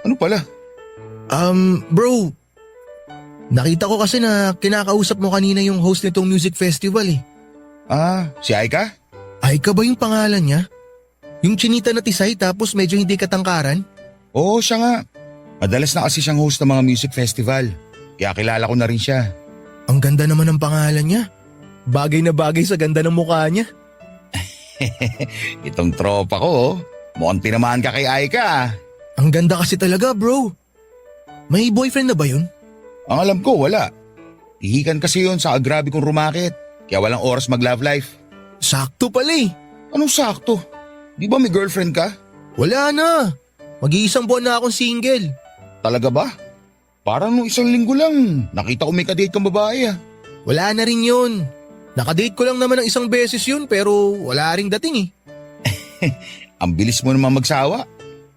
Ano pala? Bro. Nakita ko kasi na kinakausap mo kanina yung host nitong music festival eh. Ah, si Aika? Aika ba yung pangalan niya? Yung chinita na tisay tapos medyo hindi katangkaran? Oo, siya nga. Madalas na kasi siyang host ng mga music festival. Kaya kilala ko na rin siya. Ang ganda naman ng pangalan niya. Bagay na bagay sa ganda ng mukha niya. Itong tropa ko, mukhang tinamaan ka kay Aika ah. Ang ganda kasi talaga, bro. May boyfriend na ba yun? Ang alam ko, wala. Ihikan kasi yun sa grabe kong rumakit. Kaya walang oras mag-love life. Sakto pala eh. Anong sakto? Di ba may girlfriend ka? Wala na. Mag-iisang buwan na akong single. Talaga ba? Parang nung isang linggo lang, nakita ko may kadate kang babae ah. Wala na rin yun. Nakadate ko lang naman ng isang beses yun pero wala ring dating eh. Ang bilis mo naman magsawa.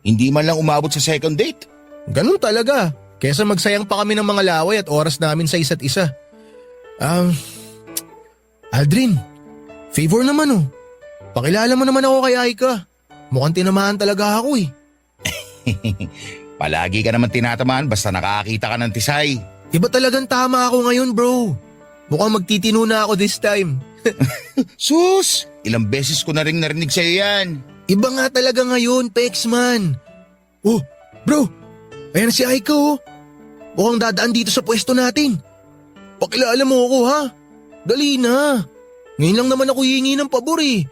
Hindi man lang umabot sa second date. Ganun talaga. Kesa magsayang pa kami ng mga laway at oras namin sa isa't isa. Aldrin, favor naman oh. Pakilala mo naman ako kay Aika. Mukhang tinamaan talaga ako eh. Palagi ka naman tinatamaan basta nakakita ka ng tisay. Iba talagang tama ako ngayon bro. Mukhang magtitino na ako this time. Sus! Ilang beses ko na rin narinig sa'yo yan. Iba nga talaga ngayon, Pexman. Oh, bro. Ayan si Aika oh. Mukhang dadaan dito sa pwesto natin. Pakilala mo ako ha. Dali na. Ngayon lang naman ako hihingi ng pabor eh.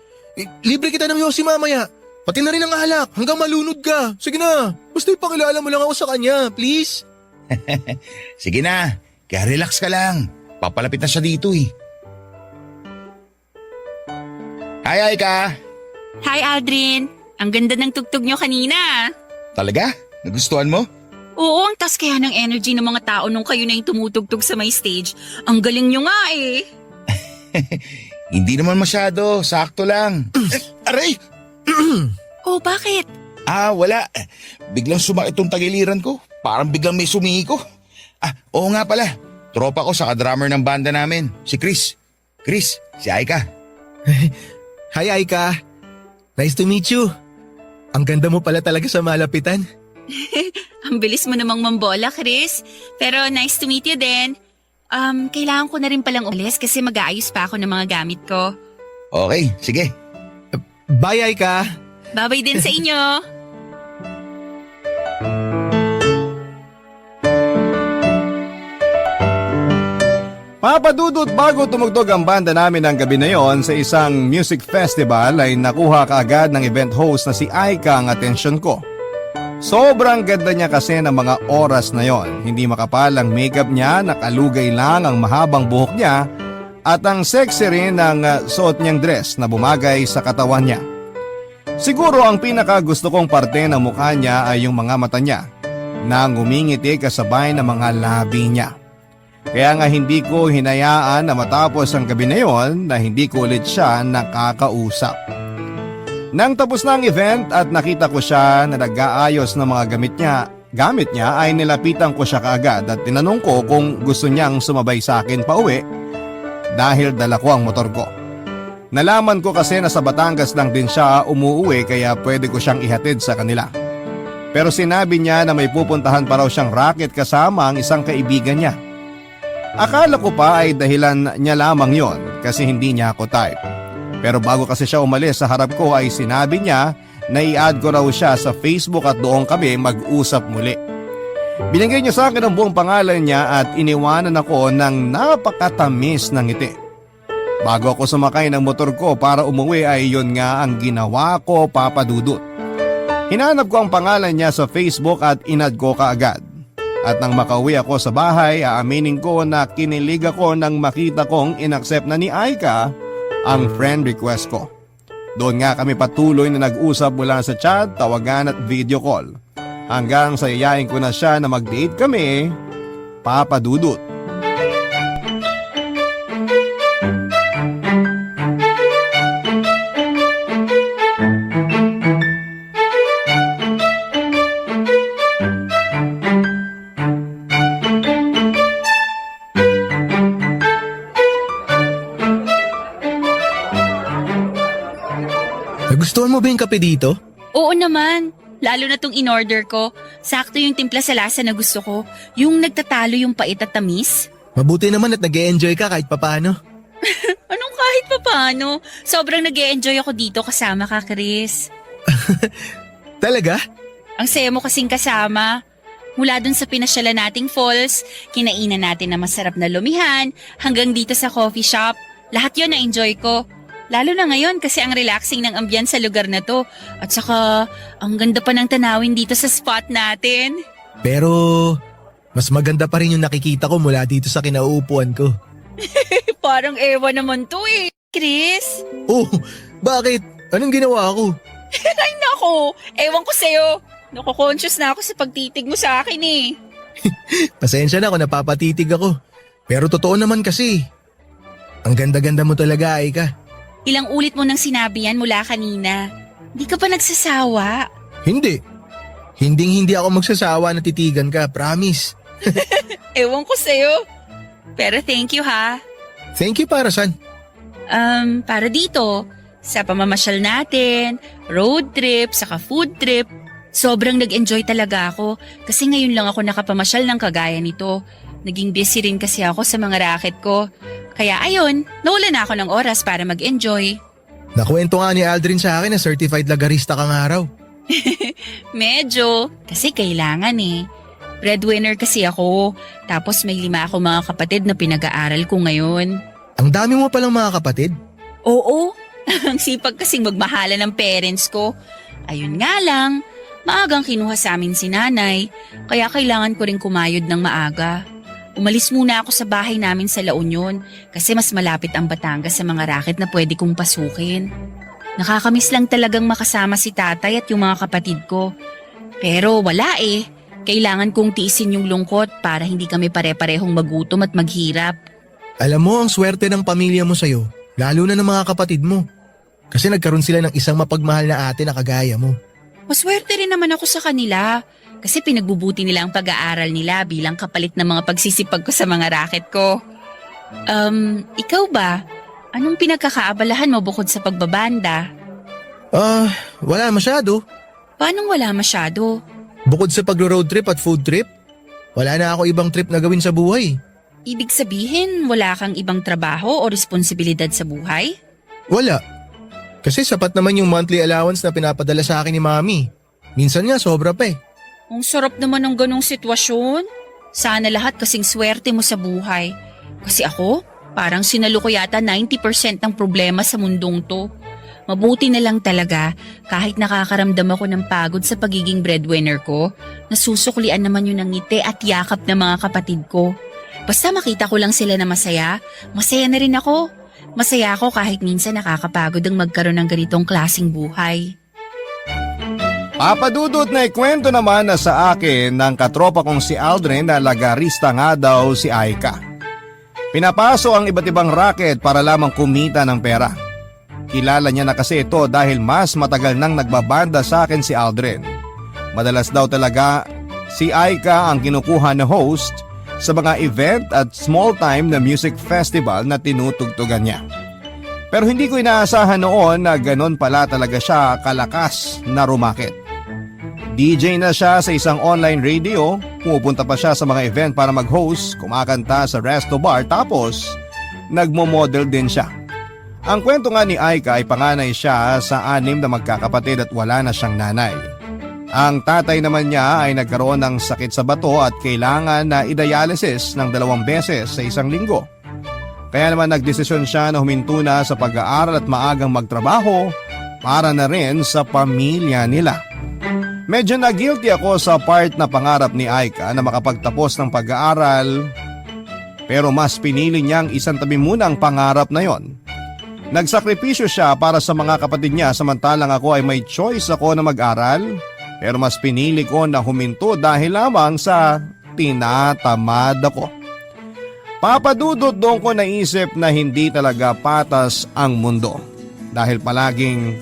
Libre kita ng yosi mamaya. Pati na rin ang alak hanggang malunod ka. Sige na. Basta ipakilala mo lang ako sa kanya, please. Sige na. Kaya relax ka lang. Papalapit na siya dito eh. Hi Aika. Hi Aldrin! Ang ganda ng tugtog nyo kanina. Talaga? Nagustuhan mo? Oo, ang tas kaya ng energy ng mga tao nung kayo na yung tumutugtog sa may stage. Ang galing nyo nga eh. Hindi naman masyado. Sakto lang. Aray! Oh, bakit? Wala. Biglang sumakit tong tagiliran ko. Parang biglang may sumiko. Oo nga pala. Tropa ko sa drummer ng banda namin, si Chris. Chris, si Aika. Hi Aika. Nice to meet you. Ang ganda mo pala talaga sa malapitan. Ang bilis mo namang mambola, Chris. Pero nice to meet you din. Kailangan ko na rin palang umalis kasi mag-aayos pa ako ng mga gamit ko. Okay, sige. Bye, Aika. Babay din sa inyo. Papadudot, bago tumugtog ang banda namin ng gabi na yon sa isang music festival ay nakuha kaagad ng event host na si Aika ang atensyon ko. Sobrang ganda niya kasi ng mga oras na yon. Hindi makapal ang makeup niya, nakalugay lang ang mahabang buhok niya at ang sexy rin ng suot niyang dress na bumagay sa katawan niya. Siguro ang pinaka gusto kong parte ng mukha niya ay yung mga mata niya na ngumingiti kasabay ng mga labi niya. Kaya nga hindi ko hinayaan na matapos ang gabi na yon na hindi ko ulit siya nakakausap. Nang tapos na ang event at nakita ko siya na nag-aayos ng mga gamit niya ay nilapitan ko siya kaagad at tinanong ko kung gusto niyang sumabay sa akin pauwi dahil dala ko ang motor ko. Nalaman ko kasi na sa Batangas lang din siya umuwi kaya pwede ko siyang ihatid sa kanila. Pero sinabi niya na may pupuntahan pa raw siyang racket kasama ang isang kaibigan niya. Akala ko pa ay dahilan niya lamang yon kasi hindi niya ako type. Pero bago kasi siya umalis sa harap ko ay sinabi niya na i-add ko raw siya sa Facebook at doon kami mag-usap muli. Binigay niya sa akin ang buong pangalan niya at iniwanan ako ng napakatamis ng ngiti. Bago ako sumakay ng motor ko para umuwi ay yun nga ang ginawa ko, Papa Dudut. Hinanap ko ang pangalan niya sa Facebook at in-add ko kaagad. At nang makauwi ako sa bahay, aaminin ko na kinilig ako nang makita kong inaccept na ni Aika ang friend request ko. Doon nga kami patuloy na nag-usap mula sa chat, tawagan at video call. Hanggang sa yayain ko na siya na mag-date kami, Papa Dudut. Nagustuhan mo ba yung kape dito? Oo naman. Lalo na tong in-order ko. Sakto yung timpla sa lasa na gusto ko. Yung nagtatalo yung pait at tamis. Mabuti naman at nag-e-enjoy ka kahit papano. Anong kahit pa paano? Sobrang nag-e-enjoy ako dito kasama ka, Chris. Talaga? Ang saya mo kasing kasama. Mula dun sa pinasyalan nating falls, kinainan natin na masarap na lumihan, hanggang dito sa coffee shop. Lahat yon na-enjoy ko. Lalo na ngayon kasi ang relaxing ng ambience sa lugar na to. At saka, ang ganda pa ng tanawin dito sa spot natin. Pero, mas maganda pa rin yung nakikita ko mula dito sa kinauupuan ko. Parang ewan naman to eh. Chris? Oh, bakit? Anong ginawa ko? Ay nako, ewan ko sa'yo. Nako-conscious na ako sa pagtitig mo sa akin eh. Pasensya na kung napapatitig ako. Pero totoo naman kasi. Ang ganda-ganda mo talaga, Aika. Ilang ulit mo nang sinabi yan mula kanina. Di ka pa nagsasawa. Hindi. Hindi ako magsasawa na titigan ka, promise. Ewan ko sa'yo. Pero thank you ha. Thank you para saan? Para dito, sa pamamasyal natin, road trip, saka food trip. Sobrang nag-enjoy talaga ako kasi ngayon lang ako nakapamasyal ng kagaya nito. Naging busy rin kasi ako sa mga racket ko. Kaya ayun, nawala na ako ng oras para mag-enjoy. Nakwento nga ni Aldrin sa akin na certified lagarista kang araw. Medyo, kasi kailangan eh. Breadwinner kasi ako, tapos may 5 ako mga kapatid na pinag-aaral ko ngayon. Ang dami mo palang mga kapatid? Oo, ang sipag kasing magmahala ng parents ko. Ayun nga lang, maagang kinuha sa amin si nanay, kaya kailangan ko rin kumayod ng maaga. Umalis muna ako sa bahay namin sa La Union kasi mas malapit ang Batangas sa mga racket na pwede kong pasukin. Nakakamiss lang talagang makasama si tatay at yung mga kapatid ko. Pero wala eh. Kailangan kong tiisin yung lungkot para hindi kami pare-parehong magutom at maghirap. Alam mo, ang swerte ng pamilya mo sa'yo, lalo na ng mga kapatid mo. Kasi nagkaroon sila ng isang mapagmahal na ate na kagaya mo. Maswerte rin naman ako sa kanila kasi pinagbubuti nila ang pag-aaral nila bilang kapalit ng mga pagsisipag ko sa mga racket ko. Ikaw ba? Anong pinagkakaabalahan mo bukod sa pagbabanda? Wala masyado. Paanong wala masyado? Bukod sa pagro-road trip at food trip, wala na ako ibang trip na gawin sa buhay. Ibig sabihin, wala kang ibang trabaho o responsibilidad sa buhay? Wala. Kasi sapat naman yung monthly allowance na pinapadala sa akin ni Mami. Minsan nga sobra pa eh. Ang sarap naman ng ganong sitwasyon. Sana lahat kasing swerte mo sa buhay. Kasi ako, parang sinalo ko yata 90% ng problema sa mundong to. Mabuti na lang talaga kahit nakakaramdam ako ng pagod sa pagiging breadwinner ko, nasusuklian naman yun ng ngiti at yakap ng mga kapatid ko. Basta makita ko lang sila na masaya, masaya na rin ako. Masaya ako kahit minsan nakakapagod ang magkaroon ng ganitong klaseng buhay. Papadudot na ikwento naman na sa akin ng katropa kong si Aldrin na lagarista nga daw si Aika. Pinapaso ang iba't ibang racket para lamang kumita ng pera. Kilala niya na kasi ito dahil mas matagal nang nagbabanda sa akin si Aldrin. Madalas daw talaga si Aika ang kinukuha na host sa mga event at small time na music festival na tinutugtugan niya. Pero hindi ko inaasahan noon na ganon pala talaga siya kalakas na rumakit. DJ na siya sa isang online radio, pumupunta pa siya sa mga event para mag-host, kumakanta sa resto bar tapos nagmo-model din siya. Ang kwento nga ni Aika ay panganay siya sa 6 na magkakapatid at wala na siyang nanay. Ang tatay naman niya ay nagkaroon ng sakit sa bato at kailangan na i-dialysis ng 2 beses sa isang linggo. Kaya naman nagdesisyon siya na huminto na sa pag-aaral at maagang magtrabaho para na rin sa pamilya nila. Medyo na-guilty ako sa part na pangarap ni Aika na makapagtapos ng pag-aaral, pero mas pinili niyang isantabi muna ang pangarap na yon. Nagsakripisyo siya para sa mga kapatid niya samantalang ako ay may choice ako na mag-aral, pero mas pinili ko na huminto dahil lamang sa tinatamad ako. Papadudot doon ko naisip na hindi talaga patas ang mundo dahil palaging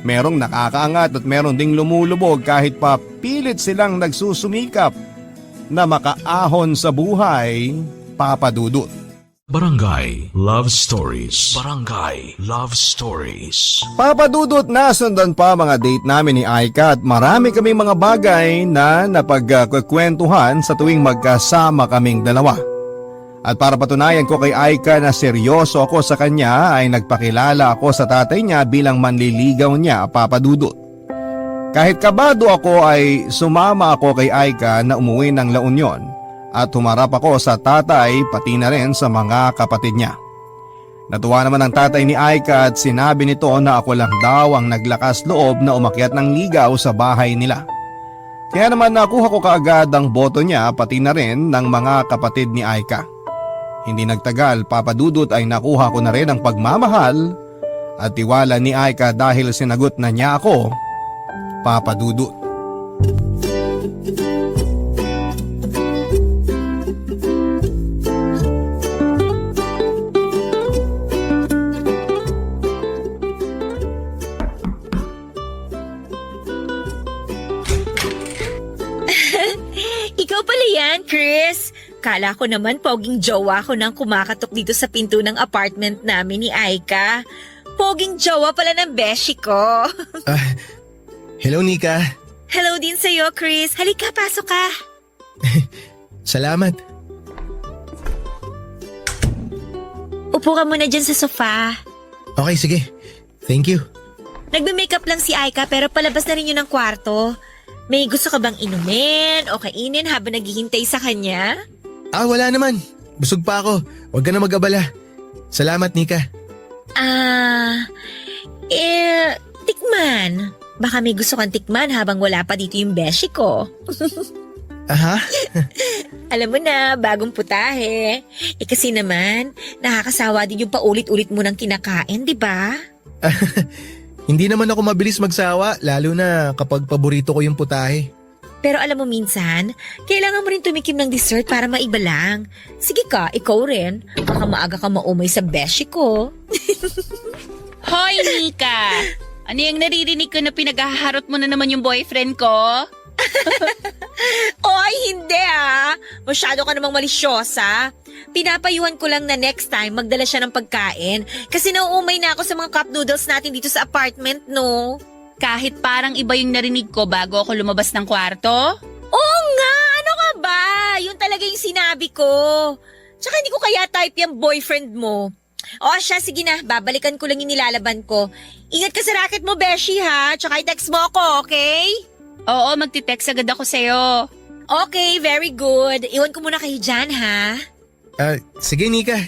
merong nakakaangat at merong ding lumulubog kahit pa pilit silang nagsusumikap na makaahon sa buhay, papadudot. Barangay Love Stories. Barangay Love Stories. Papadudot na sundan pa mga date namin ni Aika at marami kaming mga bagay na napagkukwentuhan sa tuwing magkasama kaming dalawa. At para patunayan ko kay Aika na seryoso ako sa kanya ay nagpakilala ako sa tatay niya bilang manliligaw niya, papadudot. Kahit kabado ako ay sumama ako kay Aika na umuwi ng La Union at humarap ako sa tatay pati na rin sa mga kapatid niya. Natuwa naman ang tatay ni Aika at sinabi nito na ako lang daw ang naglakas loob na umakyat ng ligaw sa bahay nila. Kaya naman nakuha ko kaagad ang boto niya pati na rin ng mga kapatid ni Aika. Hindi nagtagal, papadudot ay nakuha ko na rin ang pagmamahal at tiwala ni Aika dahil sinagot na niya ako, papadudot. Ikaw pala yan, Chris. Kala ko naman poging jowa ko nang kumakatok dito sa pinto ng apartment namin ni Aika. Poging jowa pala ng beshi ko. Hello, Nika. Hello din sa'yo, Chris. Halika, pasok ka. Salamat. Upo ka muna dyan sa sofa. Okay, sige. Thank you. Nagme-makeup lang si Aika pero palabas na rin yun ng kwarto. May gusto ka bang inumin o kainin habang naghihintay sa kanya? Wala naman. Busog pa ako. Huwag ka na mag-abala. Salamat, Nika. Tikman. Baka may gusto kang tikman habang wala pa dito yung beshi ko. Aha? Alam mo na, bagong putahe. Kasi naman, nakakasawa din yung paulit-ulit mo ng kinakain, di ba? Hindi naman ako mabilis magsawa, lalo na kapag paborito ko yung putahe. Pero alam mo minsan, kailangan mo rin tumikim ng dessert para maiba lang. Sige ka, ikaw rin. Baka maaga ka maumay sa beshi ko. Hoy, Nika! Ano yung naririnig ko na pinaghaharot mo na naman yung boyfriend ko? Oy, hindi ah! Masyado ka namang malisyosa. Pinapayuhan ko lang na next time magdala siya ng pagkain kasi nauumay na ako sa mga cup noodles natin dito sa apartment, no? Kahit parang iba yung narinig ko bago ako lumabas ng kwarto? Oo nga, ano ka ba? Yun talaga yung sinabi ko. Tsaka hindi ko kaya type yung boyfriend mo. O siya, sige na, babalikan ko lang yung nilalaban ko. Ingat ka sa racket mo, Beshi ha. Tsaka i-text mo ako, okay? Oo, magti-text agad ako sa'yo. Okay, very good. Iwan ko muna kayo dyan ha. Sige Nika.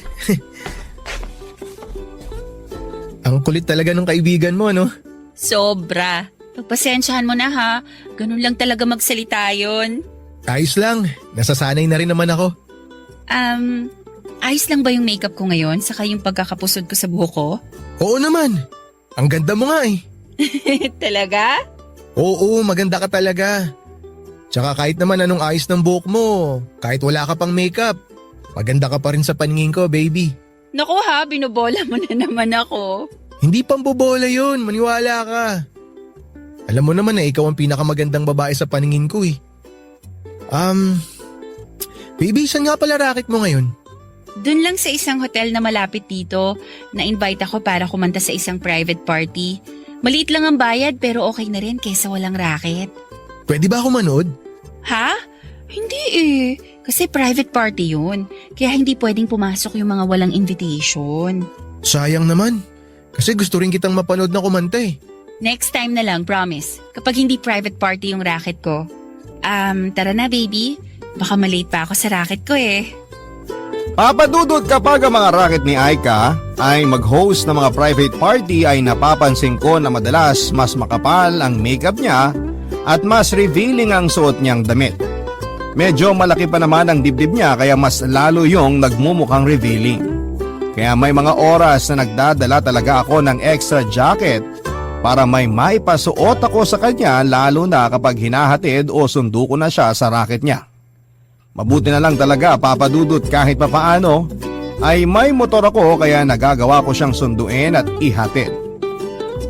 Ang kulit talaga ng kaibigan mo, no? Sobra. Pagpasensyahan mo na ha. Ganun lang talaga magsalita yun. Ayos lang, nasasanay na rin naman ako. Ayos lang ba yung makeup ko ngayon saka yung pagkakapusod ko sa buhok ko? Oo naman, ang ganda mo nga eh. Talaga? Oo, maganda ka talaga. Tsaka kahit naman anong ayos ng buhok mo, kahit wala ka pang makeup, maganda ka pa rin sa paningin ko, baby. Naku ha, binubola mo na naman ako. Hindi pambobola yun, maniwala ka. Alam mo naman na ikaw ang pinakamagandang babae sa paningin ko eh. Baby, saan nga pala racket mo ngayon? Doon lang sa isang hotel na malapit dito, na-invite ako para kumanta sa isang private party. Maliit lang ang bayad pero okay na rin kesa walang racket. Pwede ba ako manood? Ha? Hindi eh. Kasi private party yun. Kaya hindi pwedeng pumasok yung mga walang invitation. Sayang naman. Kasi gusto rin kitang mapanood na kumanta eh. Next time na lang, promise. Kapag hindi private party yung racket ko. Tara na baby. Baka malate pa ako sa racket ko eh. Papadudod, kapag ang mga racket ni Aika ay mag-host ng mga private party ay napapansin ko na madalas mas makapal ang makeup niya at mas revealing ang suot niyang damit. Medyo malaki pa naman ang dibdib niya kaya mas lalo yung nagmumukhang revealing. Kaya may mga oras na nagdadala talaga ako ng extra jacket para may maipasuot ako sa kanya lalo na kapag hinahatid o sundo ko na siya sa racket niya. Mabuti na lang talaga, Papadudot, kahit papaano ay may motor ako kaya nagagawa ko siyang sunduin at ihatid.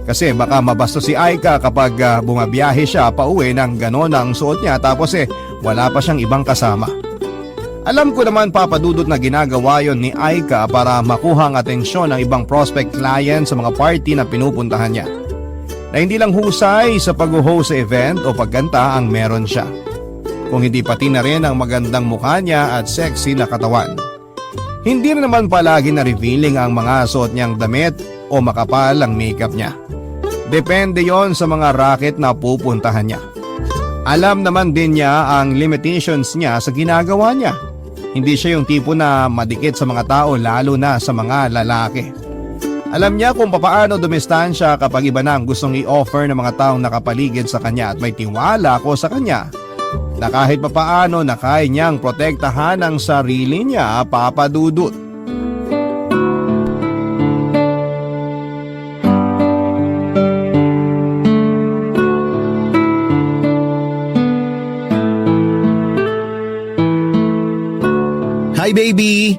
Kasi baka mabasto si Aika kapag bumabiyahe siya pauwi ng ganon ang suot niya tapos wala pa siyang ibang kasama. Alam ko naman, Papadudot, na ginagawa yon ni Aika para makuha ang atensyon ng ibang prospect client sa mga party na pinupuntahan niya. Na hindi lang husay sa pag-host sa event o pagkanta ang meron siya. Kung hindi pati na rin ang magandang mukha niya at sexy na katawan. Hindi rin naman palagi na revealing ang mga suot niyang damit o makapal ang makeup niya. Depende yon sa mga racket na pupuntahan niya. Alam naman din niya ang limitations niya sa ginagawa niya. Hindi siya yung tipo na madikit sa mga tao lalo na sa mga lalaki. Alam niya kung papaano dumistansya kapag iba na ang gustong i-offer ng mga taong nakapaligid sa kanya at may tiwala ko sa kanya na kahit papaano na kaya niyang protektahan ang sarili niya, Papadudot. Hi baby!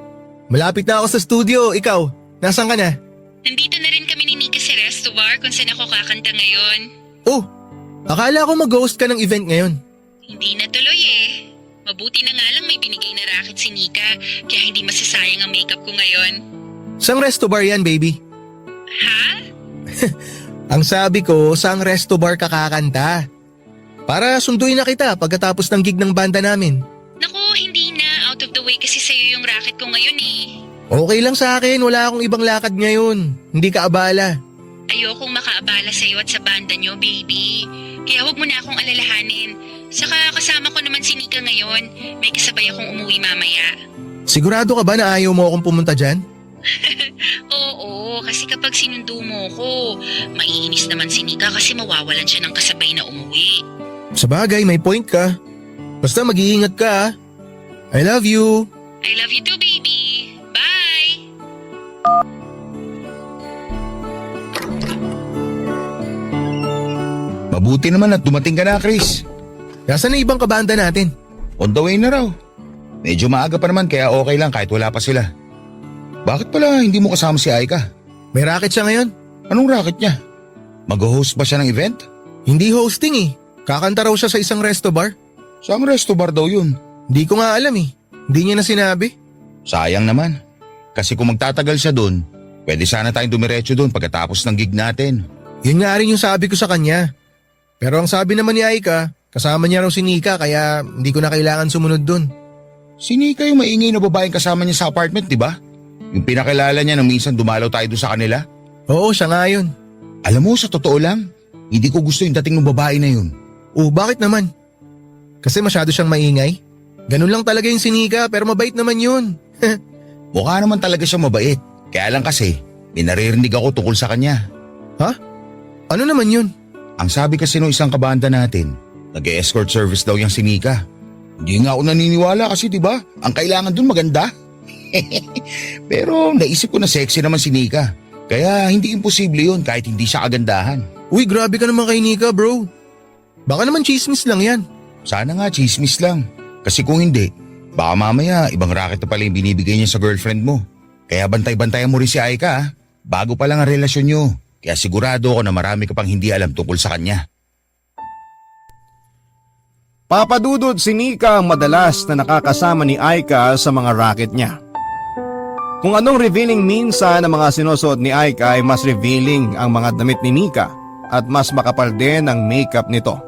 Malapit na ako sa studio, ikaw, nasaan ka na? Nandito na rin kami ni Nika sa resto bar kung saan ako kakanta ngayon. Oh, akala ko mag-host ka ng event ngayon. Hindi na tuloy eh. Mabuti na nga lang may binigay na racket si Nika kaya hindi masasayang ang makeup ko ngayon. Saang resto bar yan, baby? Ha? Ang sabi ko, saang resto bar ka kakanta? Para sunduin na kita pagkatapos ng gig ng banda namin. Naku, hindi na. Out of the way kasi sa'yo yung racket ko ngayon eh. Okay lang sa akin, wala akong ibang lakad ngayon. Hindi ka abala. Ayokong makaabala sa'yo at sa banda nyo, baby. Kaya huwag mo na akong alalahanin. Saka kasama ko naman si Nika ngayon. May kasabay akong umuwi mamaya. Sigurado ka ba na ayaw mo akong pumunta dyan? Oo, kasi kapag sinundo mo ko, maiinis naman si Nika kasi mawawalan siya ng kasabay na umuwi. Sabagay, may point ka. Basta mag-iingat ka ah. I love you. I love you too, baby. Bye! Mabuti naman at dumating ka na, Chris. Nasaan na ibang kabanda natin? On the way na raw. Medyo maaga pa naman kaya okay lang kahit wala pa sila. Bakit pala hindi mo kasama si Aika? May racket siya ngayon? Anong racket niya? Mag-host ba siya ng event? Hindi hosting eh. Kakanta raw siya sa isang resto bar. Saang resto bar daw yun? Hindi ko nga alam eh. Hindi niya na sinabi. Sayang naman. Kasi kung magtatagal siya doon, pwede sana tayong dumiretso doon pagkatapos ng gig natin. Yun nga rin yung sabi ko sa kanya. Pero ang sabi naman ni Aika, kasama niya raw si Nika kaya hindi ko na kailangan sumunod dun. Si Nika yung maingay na babaeng kasama niya sa apartment, di ba? Yung pinakilala niya nang minsan dumalaw tayo doon sa kanila. Oo, siya nga yun. Alam mo, sa totoo lang, hindi ko gusto yung dating ng babae na yun. Oh, bakit naman? Kasi masyado siyang maingay? Ganun lang talaga yung si Nika pero mabait naman yun. Mukha naman talaga siya mabait. Kaya lang kasi, may naririnig ako tungkol sa kanya. Ha? Ano naman yun? Ang sabi kasi nung isang kabanda natin, nag-escort service daw yung si Nika. Hindi nga ako naniniwala kasi diba, ang kailangan dun maganda. Pero naisip ko na sexy naman si Nika. Kaya hindi imposible yun kahit hindi siya kagandahan. Uy, grabe ka naman kay Nika, bro. Baka naman chismis lang yan. Sana nga chismis lang. Kasi kung hindi, baka mamaya ibang racket na pala yung binibigay niya sa girlfriend mo. Kaya bantay-bantayan mo rin si Aika ha. Bago pa lang ang relasyon niyo. Kaya sigurado ako na marami ka pang hindi alam tungkol sa kanya. Papadudod, si Nika ang madalas na nakakasama ni Aika sa mga racket niya. Kung anong revealing minsan ng mga sinusuot ni Aika ay mas revealing ang mga damit ni Nika at mas makapal din ang makeup nito.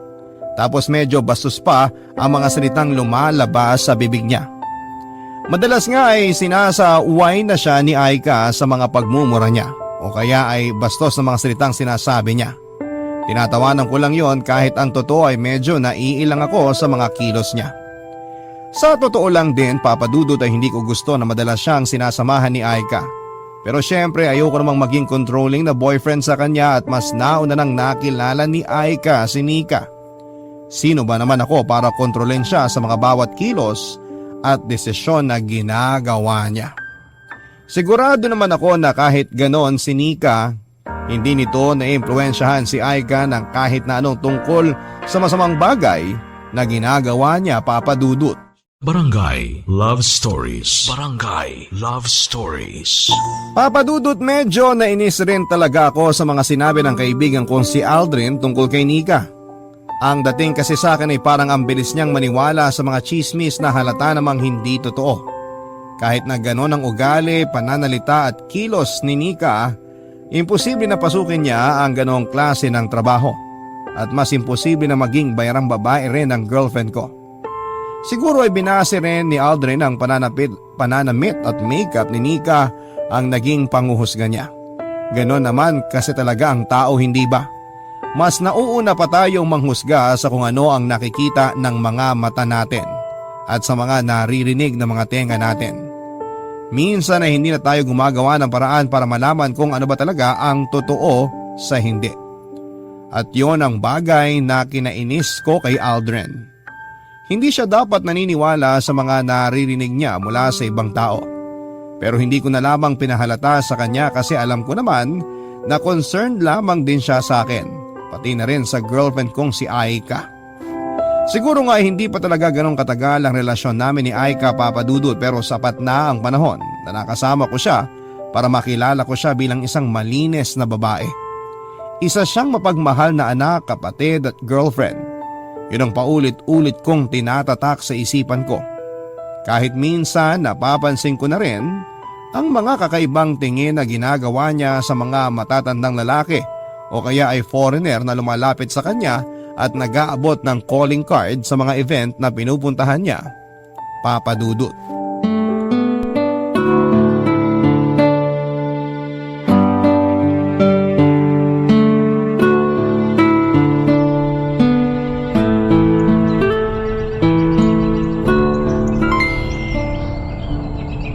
Tapos medyo bastos pa ang mga salitang lumalabas sa bibig niya. Madalas nga ay sinasaway na siya ni Aika sa mga pagmumura niya o kaya ay bastos na mga salitang sinasabi niya. Tinatawanan ko lang yon kahit ang totoo ay medyo naiilang ako sa mga kilos niya. Sa totoo lang din, papadudod ay hindi ko gusto na madalas siyang sinasamahan ni Aika. Pero syempre ayoko namang maging controlling na boyfriend sa kanya at mas nauna nang nakilala ni Aika si Nika. Sino ba naman ako para kontrolin siya sa mga bawat kilos at desisyon na ginagawa niya? Sigurado naman ako na kahit ganon si Nika, hindi nito na-impluwensyahan si Aika ng kahit na anong tungkol sa masamang bagay na ginagawa niya, papadudot. Barangay Love Stories. Barangay Love Stories. Papadudot, medyo nainis rin talaga ako sa mga sinabi ng kaibigan kong si Aldrin tungkol kay Nika. Ang dating kasi sa akin ay parang ang bilis niyang maniwala sa mga chismis na halata namang hindi totoo. Kahit na gano'n ang ugali, pananalita at kilos ni Nika, imposible na pasukin niya ang gano'ng klase ng trabaho. At mas imposible na maging bayarang babae rin ang girlfriend ko. Siguro ay binase rin ni Aldrin ang pananamit at makeup ni Nika ang naging panguhusga niya. Ganon naman kasi talaga ang tao, hindi ba? Mas nauuna pa tayong manghusga sa kung ano ang nakikita ng mga mata natin at sa mga naririnig ng mga tenga natin. Minsan ay hindi na tayo gumagawa ng paraan para malaman kung ano ba talaga ang totoo sa hindi. At yon ang bagay na kinainis ko kay Aldrin. Hindi siya dapat naniniwala sa mga naririnig niya mula sa ibang tao. Pero hindi ko na lamang pinahalata sa kanya kasi alam ko naman na concerned lamang din siya sa akin. Pati na rin sa girlfriend kong si Aika. Siguro nga hindi pa talaga ganong katagal ang relasyon namin ni Aika, papadudod, pero sapat na ang panahon na nakasama ko siya para makilala ko siya bilang isang malinis na babae. Isa siyang mapagmahal na anak, kapatid at girlfriend. Yun ang paulit-ulit kong tinatatak sa isipan ko. Kahit minsan napapansin ko na rin ang mga kakaibang tingin na ginagawa niya sa mga matatandang lalaki o kaya ay foreigner na lumalapit sa kanya at nag-aabot ng calling card sa mga event na pinupuntahan niya, papadudot.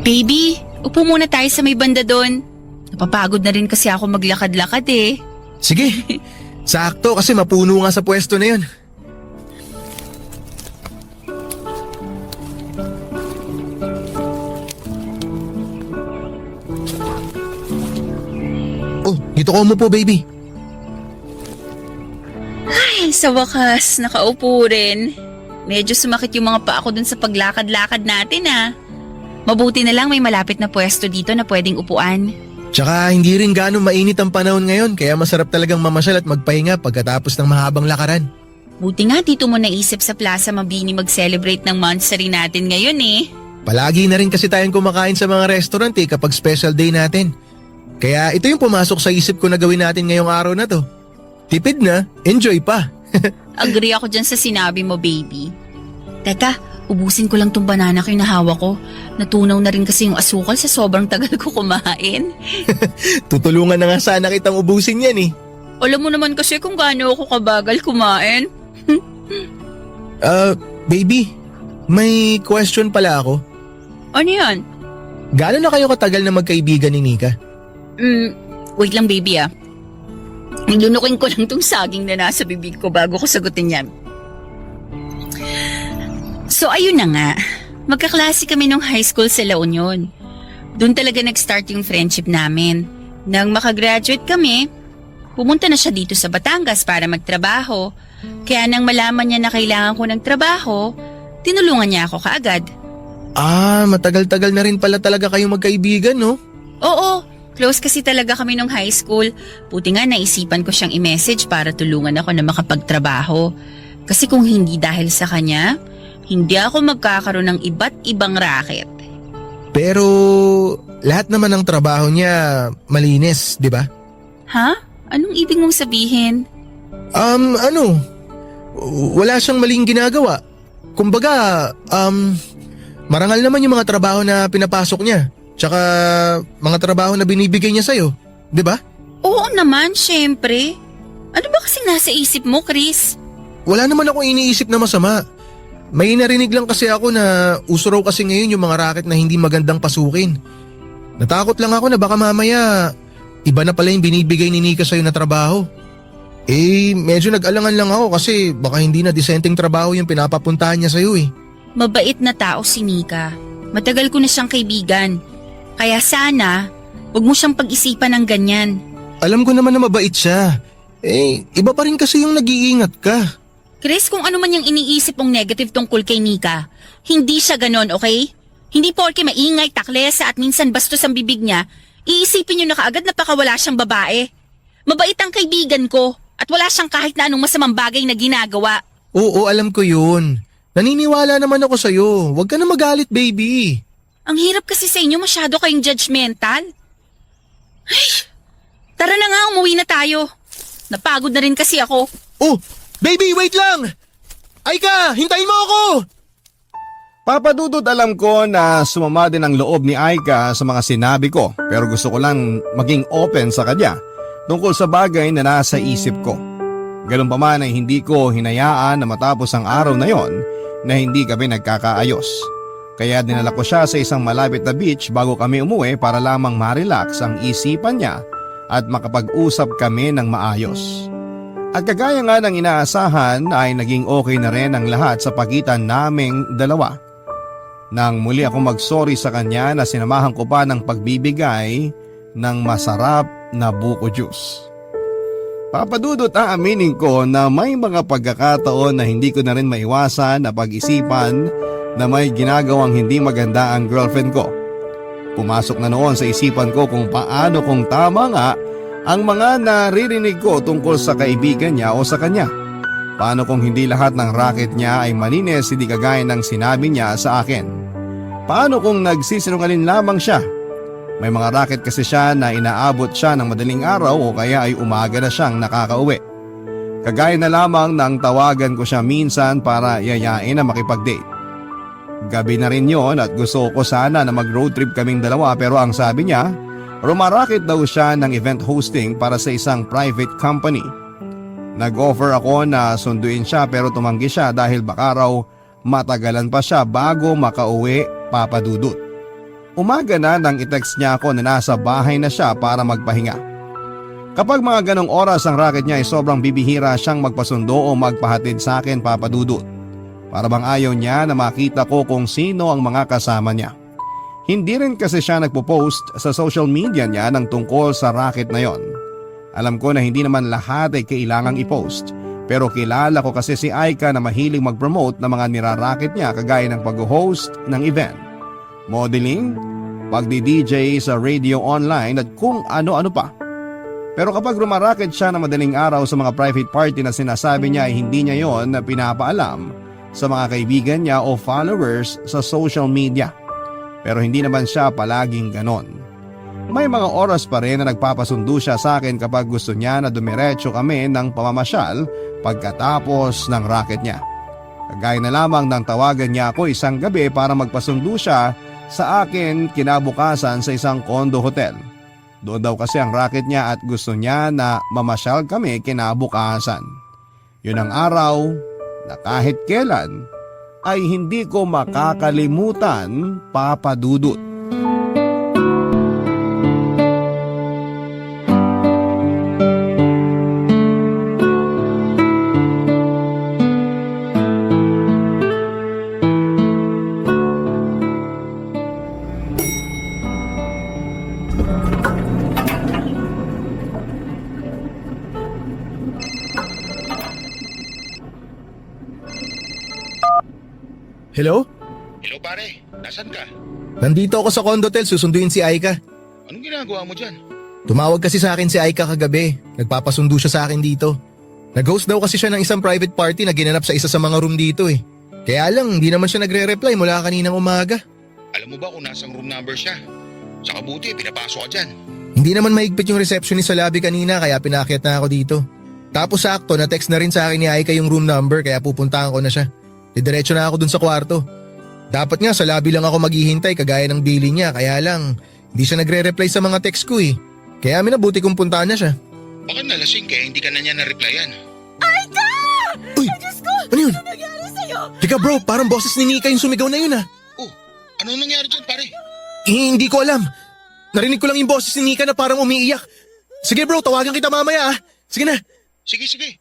Baby, upo muna tayo sa may banda doon. Napapagod na rin kasi ako maglakad-lakad eh. Sige, sakto kasi mapuno nga sa pwesto na yun. Oh, dito ko mo po, baby. Ay, sa wakas, nakaupo rin. Medyo sumakit yung mga paa ko dun sa paglakad-lakad natin ah. Mabuti na lang may malapit na pwesto dito na pwedeng upuan. Tsaka hindi rin gaano mainit ang panahon ngayon kaya masarap talagang mamasyal at magpahinga pagkatapos ng mahabang lakaran. Buti nga dito mo naisip sa Plaza Mabini mag-celebrate ng monthsary natin ngayon eh. Palagi na rin kasi tayong kumakain sa mga restaurant kapag special day natin. Kaya ito yung pumasok sa isip ko na gawin natin ngayong araw na to. Tipid na, enjoy pa. Agree ako dyan sa sinabi mo, baby. Teka, ubusin ko lang tong banana ko yung nahawa ko. Natunaw na rin kasi yung asukal sa sobrang tagal ko kumain. Tutulungan na nga sana kitang ubusin yan eh. Alam mo naman kasi kung gaano ako kabagal kumain. Baby, may question pala ako. Ano yan? Gaano na kayo katagal na magkaibigan ni Nika? Wait lang, baby ah. Lunukin ko lang tong saging na nasa bibig ko bago ko sagutin yan. So ayun na nga, magkaklase kami nung high school sa La Union. Doon talaga nag-start yung friendship namin. Nang makagraduate kami, pumunta na siya dito sa Batangas para magtrabaho. Kaya nang malaman niya na kailangan ko ng trabaho, tinulungan niya ako kaagad. Matagal-tagal na rin pala talaga kayong magkaibigan, no? Oo, close kasi talaga kami nung high school. Buti nga naisipan ko siyang i-message para tulungan ako na makapagtrabaho. Kasi kung hindi dahil sa kanya, hindi ako magkakaroon ng iba't ibang racket. Pero lahat naman ng trabaho niya malinis, di ba? Ha? Anong ibig mong sabihin? Wala siyang maling ginagawa. Kumbaga, marangal naman yung mga trabaho na pinapasok niya. Tsaka mga trabaho na binibigay niya sa'yo, di ba? Oo naman, syempre. Ano ba kasing nasa isip mo, Chris? Wala naman akong iniisip na masama. May narinig lang kasi ako na uso raw kasi ngayon yung mga racket na hindi magandang pasukin. Natakot lang ako na baka mamaya iba na pala yung binibigay ni Nika sa'yo na trabaho. Medyo nag-alangan lang ako kasi baka hindi na disenteng trabaho yung pinapapuntahan niya sa'yo eh. Mabait na tao si Nika. Matagal ko na siyang kaibigan. Kaya sana, huwag mo siyang pag-isipan ng ganyan. Alam ko naman na mabait siya. Iba pa rin kasi yung nag-iingat ka. Chris, kung ano man yung iniisip mong negative tungkol kay Nika, hindi siya ganon, okay? Hindi porke maingay, taklesa at minsan bastos ang bibig niya, iisipin niyo na kaagad na pakawala siyang babae. Mabait ang kaibigan ko at wala siyang kahit na anong masamang bagay na ginagawa. Oo, alam ko yun. Naniniwala naman ako sa'yo. Huwag ka na magalit, baby. Ang hirap kasi sa inyo, masyado kayong judgmental. Ay, tara na nga, umuwi na tayo. Napagod na rin kasi ako. Oh, baby, wait lang! Aika, hintayin mo ako! Papadudod, alam ko na sumama din ang loob ni Aika sa mga sinabi ko, pero gusto ko lang maging open sa kanya tungkol sa bagay na nasa isip ko. Ganun pa man ay hindi ko hinayaan na matapos ang araw na yon na hindi kami nagkakaayos. Kaya dinala ko siya sa isang malapit na beach bago kami umuwi para lamang ma-relax ang isipan niya at makapag-usap kami ng maayos. At kagaya nga ng inaasahan ay naging okay na rin ang lahat sa pagitan naming dalawa. Nang muli ako mag-sorry sa kanya na sinamahan ko pa ng pagbibigay ng masarap na buko juice. Papadudot, aaminin ko na may mga pagkakataon na hindi ko na rin maiwasan na pag-isipan na may ginagawang hindi maganda ang girlfriend ko. Pumasok na noon sa isipan ko kung paano kung tama nga ang mga naririnig ko tungkol sa kaibigan niya o sa kanya. Paano kung hindi lahat ng racket niya ay malinis, hindi kagaya ng sinabi niya sa akin? Paano kung nagsisinungaling lamang siya? May mga racket kasi siya na inaabot siya ng madaling araw o kaya ay umaga na siyang nakakauwi. Kagaya na lamang nang tawagan ko siya minsan para yayain na makipag-date. Gabi na rin yon at gusto ko sana na mag-road trip kaming dalawa pero ang sabi niya, rumaraket daw siya ng event hosting para sa isang private company. Nag-offer ako na sunduin siya pero tumanggi siya dahil baka raw matagalan pa siya bago makauwi, papadudot. Umaga na nang i-text niya ako na nasa bahay na siya para magpahinga. Kapag mga ganong oras ang racket niya ay sobrang bibihira siyang magpasundo o magpahatid sa akin, papadudot. Para bang ayaw niya na makita ko kung sino ang mga kasama niya. Hindi rin kasi siya nagpo-post sa social media niya ng tungkol sa racket na yon. Alam ko na hindi naman lahat ay kailangang i-post. Pero kilala ko kasi si Aika na mahilig mag-promote ng mga niraracket niya kagaya ng pag-host ng event, modeling, pagdi-DJ sa radio online at kung ano-ano pa. Pero kapag rumaracket siya na madaling araw sa mga private party na sinasabi niya ay hindi niya yon na pinapaalam sa mga kaibigan niya o followers sa social media. Pero hindi naman siya palaging ganon. May mga oras pa rin na nagpapasundo siya sa akin kapag gusto niya na dumiretso kami ng pamamasyal pagkatapos ng racket niya. Kagaya na lamang nang tawagan niya ako isang gabi para magpasundo siya sa akin kinabukasan sa isang condo hotel. Doon daw kasi ang racket niya at gusto niya na mamasyal kami kinabukasan. Yun ang araw na kahit kailan ay hindi ko makakalimutan, Papa Dudut. Hello? Hello pare, nasan ka? Nandito ako sa condo hotel, susunduin si Aika. Anong ginagawa mo dyan? Tumawag kasi sa akin si Aika kagabi. Nagpapasundo siya sa akin dito. Nag-host daw kasi siya ng isang private party na ginanap sa isa sa mga room dito eh. Kaya lang, hindi naman siya nagre-reply mula kaninang umaga. Alam mo ba kung nasang room number siya? Sa kabuti, pinapasok ka dyan. Hindi naman mahigpit yung receptionist sa lobby kanina kaya pinakyat na ako dito. Tapos sakto, na-text na rin sa akin ni Aika yung room number kaya pupuntahan ko na siya. Didiretso na ako dun sa kwarto. Dapat nga sa lobby lang ako maghihintay kagaya ng billing niya kaya lang hindi siya nagre-reply sa mga text ko eh. Kaya minabuti kong puntahan na siya. Baka nalasing kaya hindi ka na niya na-replyan. Uy! Ano yun? Ano nangyari sa'yo? Teka bro, parang boses ni Nika yung sumigaw na yun ah. Oh, ano nangyari dyan pare? Hindi ko alam. Narinig ko lang yung boses ni Nika na parang umiiyak. Sige bro, tawagan kita mamaya ah. Sige na. Sige.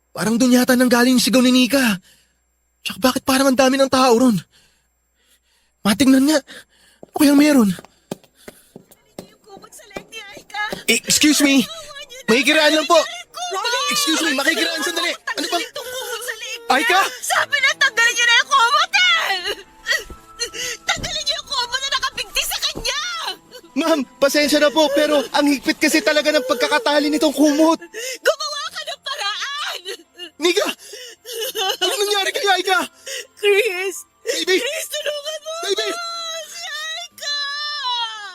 Parang doon yata nang galing yung sigaw ni Nika. Tsaka bakit parang ang dami ng tao ron? Matignan nga. Ano kayang meron? Excuse me. Makikiraan lang po. Excuse me, makikiraan sandali. Ano bang... Aika? Sabi na tanggalin niyo na yung komotel! Tanggalin niyo yung komo na nakabigti sa kanya! Ma'am, pasensya na po pero ang higpit kasi talaga ng pagkakatali nitong kumot. Gumawa ka ng paraan! Nika! Ano nangyari kay Aika? Chris! Baby! Chris, tulungan mo! Baby! Si Aika!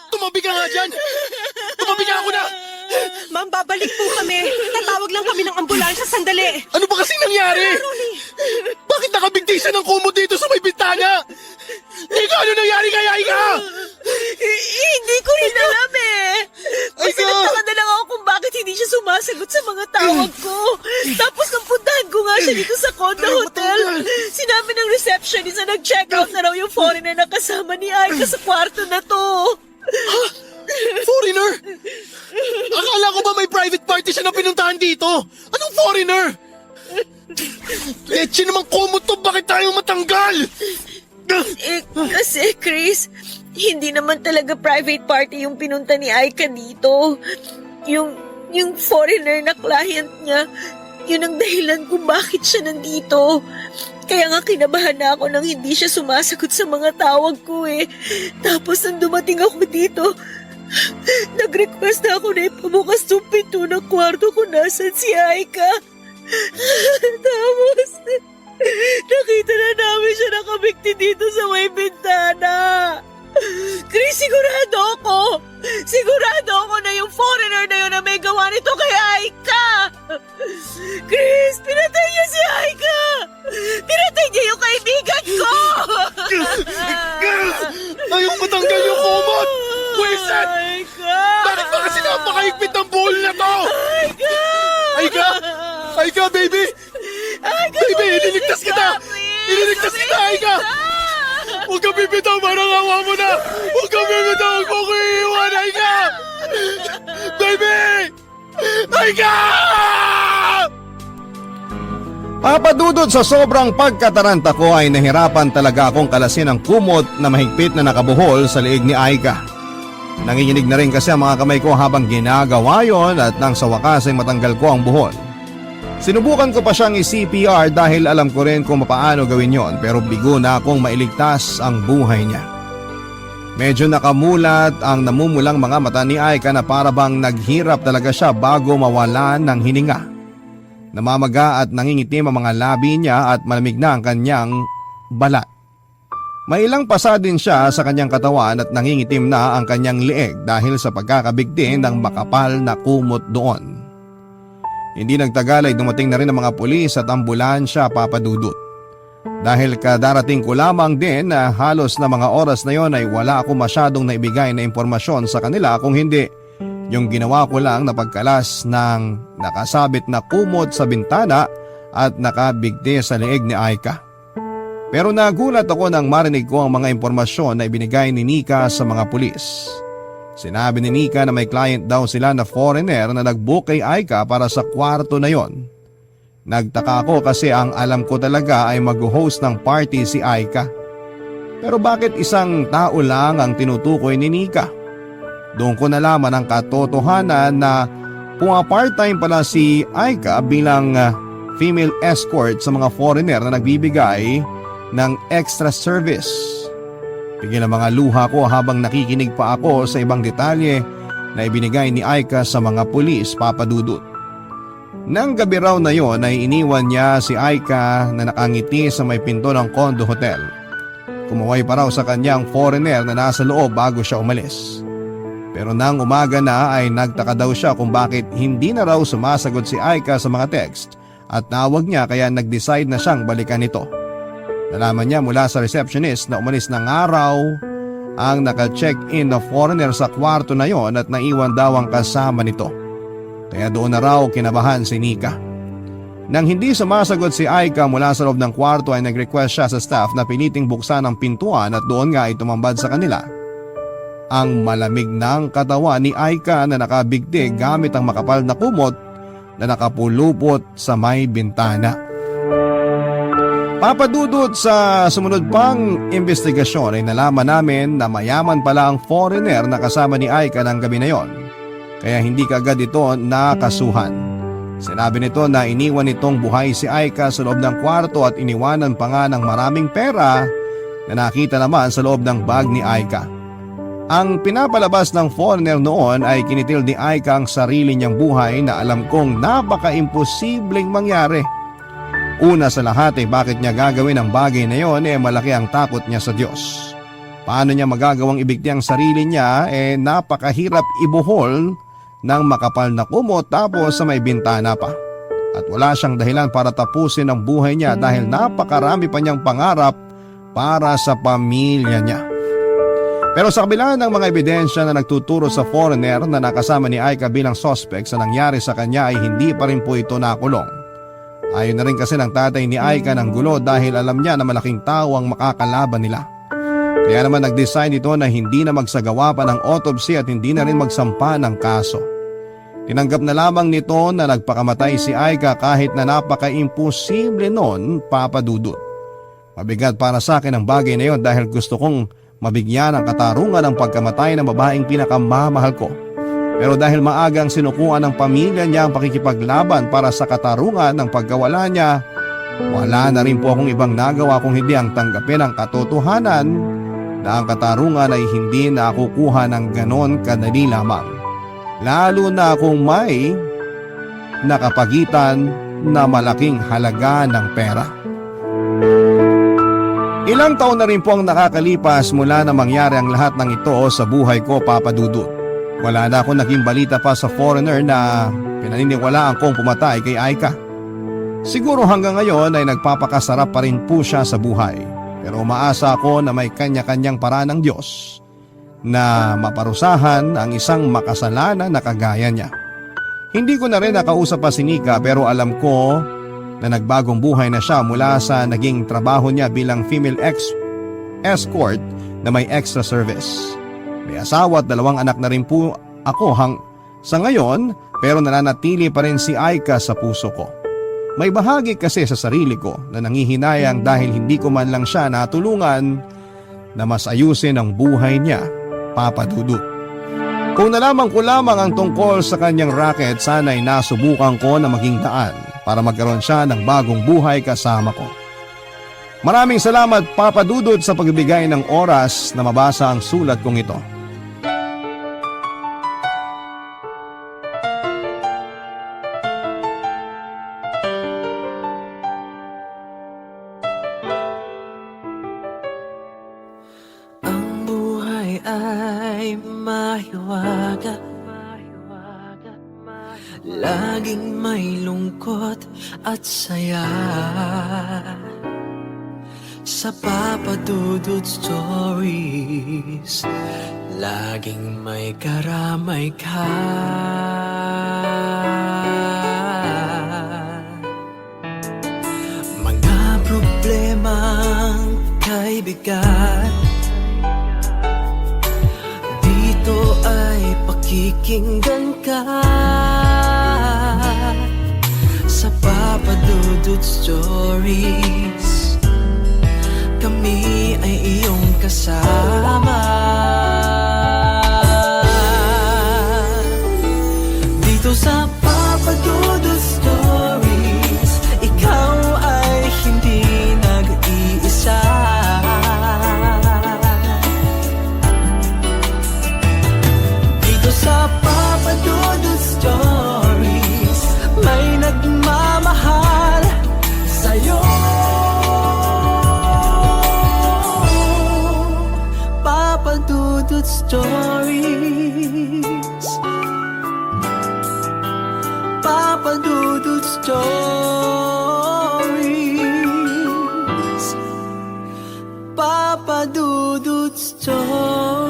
Tumabi ka nga dyan! Tumabi ka ako na! Ma'am, babalik po kami. Tatawag lang kami ng ambulansya sandali. Ano ba kasing nangyari? Bakit nakabigti siya ng kumot dito sa may bintana? Nika, ano nangyari kay Aika? Hindi ko rin alam eh. Kasi Aika! nagtaka na lang ako kung bakit hindi siya sumasagot sa mga tawag ko. Tapos nang puntahan ko nga siya dito sa condo hotel, sinabi ng receptionist na nag-check out na raw yung foreigner na kasama ni Aika sa kwarto na to. Foreigner? Akala ko ba may private party siya na pinuntahan dito? Anong foreigner? Leche naman kumot to, bakit tayo matanggal? Kasi Chris, hindi naman talaga private party yung pinunta ni Aika dito. Yung foreigner na client niya, yun ang dahilan kung bakit siya nandito. Kaya nga kinabahan na ako nang hindi siya sumasagot sa mga tawag ko eh. Tapos nang dumating ako dito, nag-request na ako na ipabukas yung pinto ng kwarto kung nasan si Aika. Tapos, nakita na namin siya nakabikti dito sa may bintana. Chris, sigurado ako na yung foreigner na yun na may gawa nito kay Aika. Chris, pinatay niya si Aika. Pinatay niya yung kaibigan ko. Ayaw matanggal yung kumot! Wiset! Aika! Bakit ba kasi napakahigpit ng buhol na to? Aika! Aika! Aika, baby! Aika, Baby, ililigtas kita! please! Ililigtas kita, Aika! Huwag ka bibitaw, parang awa mo na! Huwag ka bibitaw, huwag mo ko iiwan, Aika! Baby! Aika! Papa Dudut, sa sobrang pagkataranta ko ay nahirapan talaga akong kalasin ang kumot na mahigpit na nakabuhol sa liig ni Aika. Nanginginig na rin kasi ang mga kamay ko habang ginagawa yon at nang sa wakas ay matanggal ko ang buhol. Sinubukan ko pa siyang i-CPR dahil alam ko rin kung paano gawin yon pero bigo na akong mailigtas ang buhay niya. Medyo nakamulat ang namumulang mga mata ni Aika na para bang naghirap talaga siya bago mawalan ng hininga. Namamaga at nangingitim ang mga labi niya at malamig na ang kanyang balat. May ilang pasa din siya sa kanyang katawan at nangingitim na ang kanyang leeg dahil sa pagkakabigti ng makapal na kumot doon. Hindi nagtagal ay dumating na rin ang mga pulis at ambulansya, Papa Dudut. Dahil kadarating ko lamang din na halos na mga oras na yon ay wala ako masyadong naibigay na impormasyon sa kanila kung hindi yung ginawa ko lang na pagkalas ng nakasabit na kumot sa bintana at nakabigti sa leeg ni Aika. Pero nagulat ako nang marinig ko ang mga impormasyon na ibinigay ni Nika sa mga pulis. Sinabi ni Nika na may client daw sila na foreigner na nag-book kay Aika para sa kwarto na yon. Nagtaka ako kasi ang alam ko talaga ay mag-host ng party si Aika. Pero bakit isang tao lang ang tinutukoy ni Nika? Doon ko nalaman ang katotohanan na part-time pala si Aika bilang female escort sa mga foreigner na nagbibigay ng extra service. Pigil ang mga luha ko habang nakikinig pa ako sa ibang detalye na ibinigay ni Aika sa mga pulis, Papa Dudut. Nang gabi raw na yon ay iniwan niya si Aika na nakangiti sa may pinto ng condo hotel. Kumuway pa raw sa kanyang foreigner na nasa loob bago siya umalis. Pero nang umaga na ay nagtaka daw siya kung bakit hindi na raw sumasagot si Aika sa mga text at tawag niya kaya nag-decide na siyang balikan ito. Nalaman niya mula sa receptionist na umalis na nga raw ang naka-check-in na foreigner sa kwarto na yon at naiwan daw ang kasama nito. Kaya doon na raw kinabahan si Nika. Nang hindi sumasagot si Aika mula sa loob ng kwarto ay nag-request siya sa staff na piniting buksan ang pintuan at doon nga ay tumambad sa kanila ang malamig ng katawan ni Aika na nakabigti gamit ang makapal na kumot na nakapulupot sa may bintana. Papadudot sa sumunod pang investigasyon ay nalaman namin na mayaman pala ang foreigner na kasama ni Aika ng gabi na yon. Kaya hindi kaagad ito nakasuhan. Sinabi nito na iniwan nitong buhay si Aika sa loob ng kwarto at iniwanan pa nga ng maraming pera na nakita naman sa loob ng bag ni Aika. Ang pinapalabas ng foreigner noon ay kinitil ni Aika ang sarili niyang buhay na alam kong napaka-imposibleng mangyari. Una sa lahat ay bakit niya gagawin ang bagay na yon malaki ang takot niya sa Diyos. Paano niya magagawang ibigti ang sarili niya napakahirap ibuhol ng makapal na kumot tapos sa may bintana pa. At wala siyang dahilan para tapusin ang buhay niya dahil napakarami pa niyang pangarap para sa pamilya niya. Pero sa kabila ng mga ebidensya na nagtuturo sa foreigner na nakasama ni Aika bilang suspect sa nangyari sa kanya ay hindi pa rin po ito nakulong. Ayaw na rin kasi ng tatay ni Aika ng gulo dahil alam niya na malaking tao ang makakalaban nila. Kaya naman nag-decide ito na hindi na magsagawa pa ng autopsy at hindi na rin magsampa ng kaso. Tinanggap na lamang nito na nagpakamatay si Aika kahit na napaka-imposible noon, Papa Dudut. Mabigat para sa akin ang bagay na yon dahil gusto kong mabigyan ng katarungan ang pagkamatay ng babaeng pinakamamahal ko. Pero dahil maagang sinukuan ng pamilya niya ang pakikipaglaban para sa katarungan ng pagkawala niya, wala na rin po akong ibang nagawa kung hindi ang tanggapin ang katotohanan na ang katarungan ay hindi nakukuha ng ganon kadali lamang. Lalo na kung may nakapagitan na malaking halaga ng pera. Ilang taon na rin po ang nakakalipas mula na mangyari ang lahat ng ito sa buhay ko, Papa Dudut. Wala na akong naging balita pa sa foreigner na pinaniniwalaan kong pumatay kay Aika. Siguro hanggang ngayon ay nagpapakasarap pa rin po siya sa buhay. Pero umaasa ako na may kanya-kanyang paraan ng Diyos na maparusahan ang isang makasalanan na kagaya niya. Hindi ko na rin nakausap pa si Nika pero alam ko na nagbagong buhay na siya mula sa naging trabaho niya bilang female escort na may extra service. May asawa at 2 anak na rin po ako sa ngayon pero nananatili pa rin si Aika sa puso ko. May bahagi kasi sa sarili ko na nangihinayang dahil hindi ko man lang siya natulungan na mas ayusin ang buhay niya, Papa Dudut. Kung nalaman ko lamang ang tungkol sa kanyang racket, sana'y nasubukan ko na maging daan para magkaroon siya ng bagong buhay kasama ko. Maraming salamat, Papa Dudut, sa pagbibigay ng oras na mabasa ang sulat kong ito. mahiwaga, laging may lungkot at saya. Sa Papa Dudut Stories, laging may karamay ka. Mga problemang kaibigan, dito ay pakikinggan ka. Sa Papa Dudut Stories, kami ay iyong kasama. Dito sa Papa Dudut Stories, ikaw ay hindi nag-iisa. Dito sa Papa Dudut Stories, may nagmamahal sa'yo. Papa Dudut Stories, Papa Dudut Stories, Papa Dudut Stories.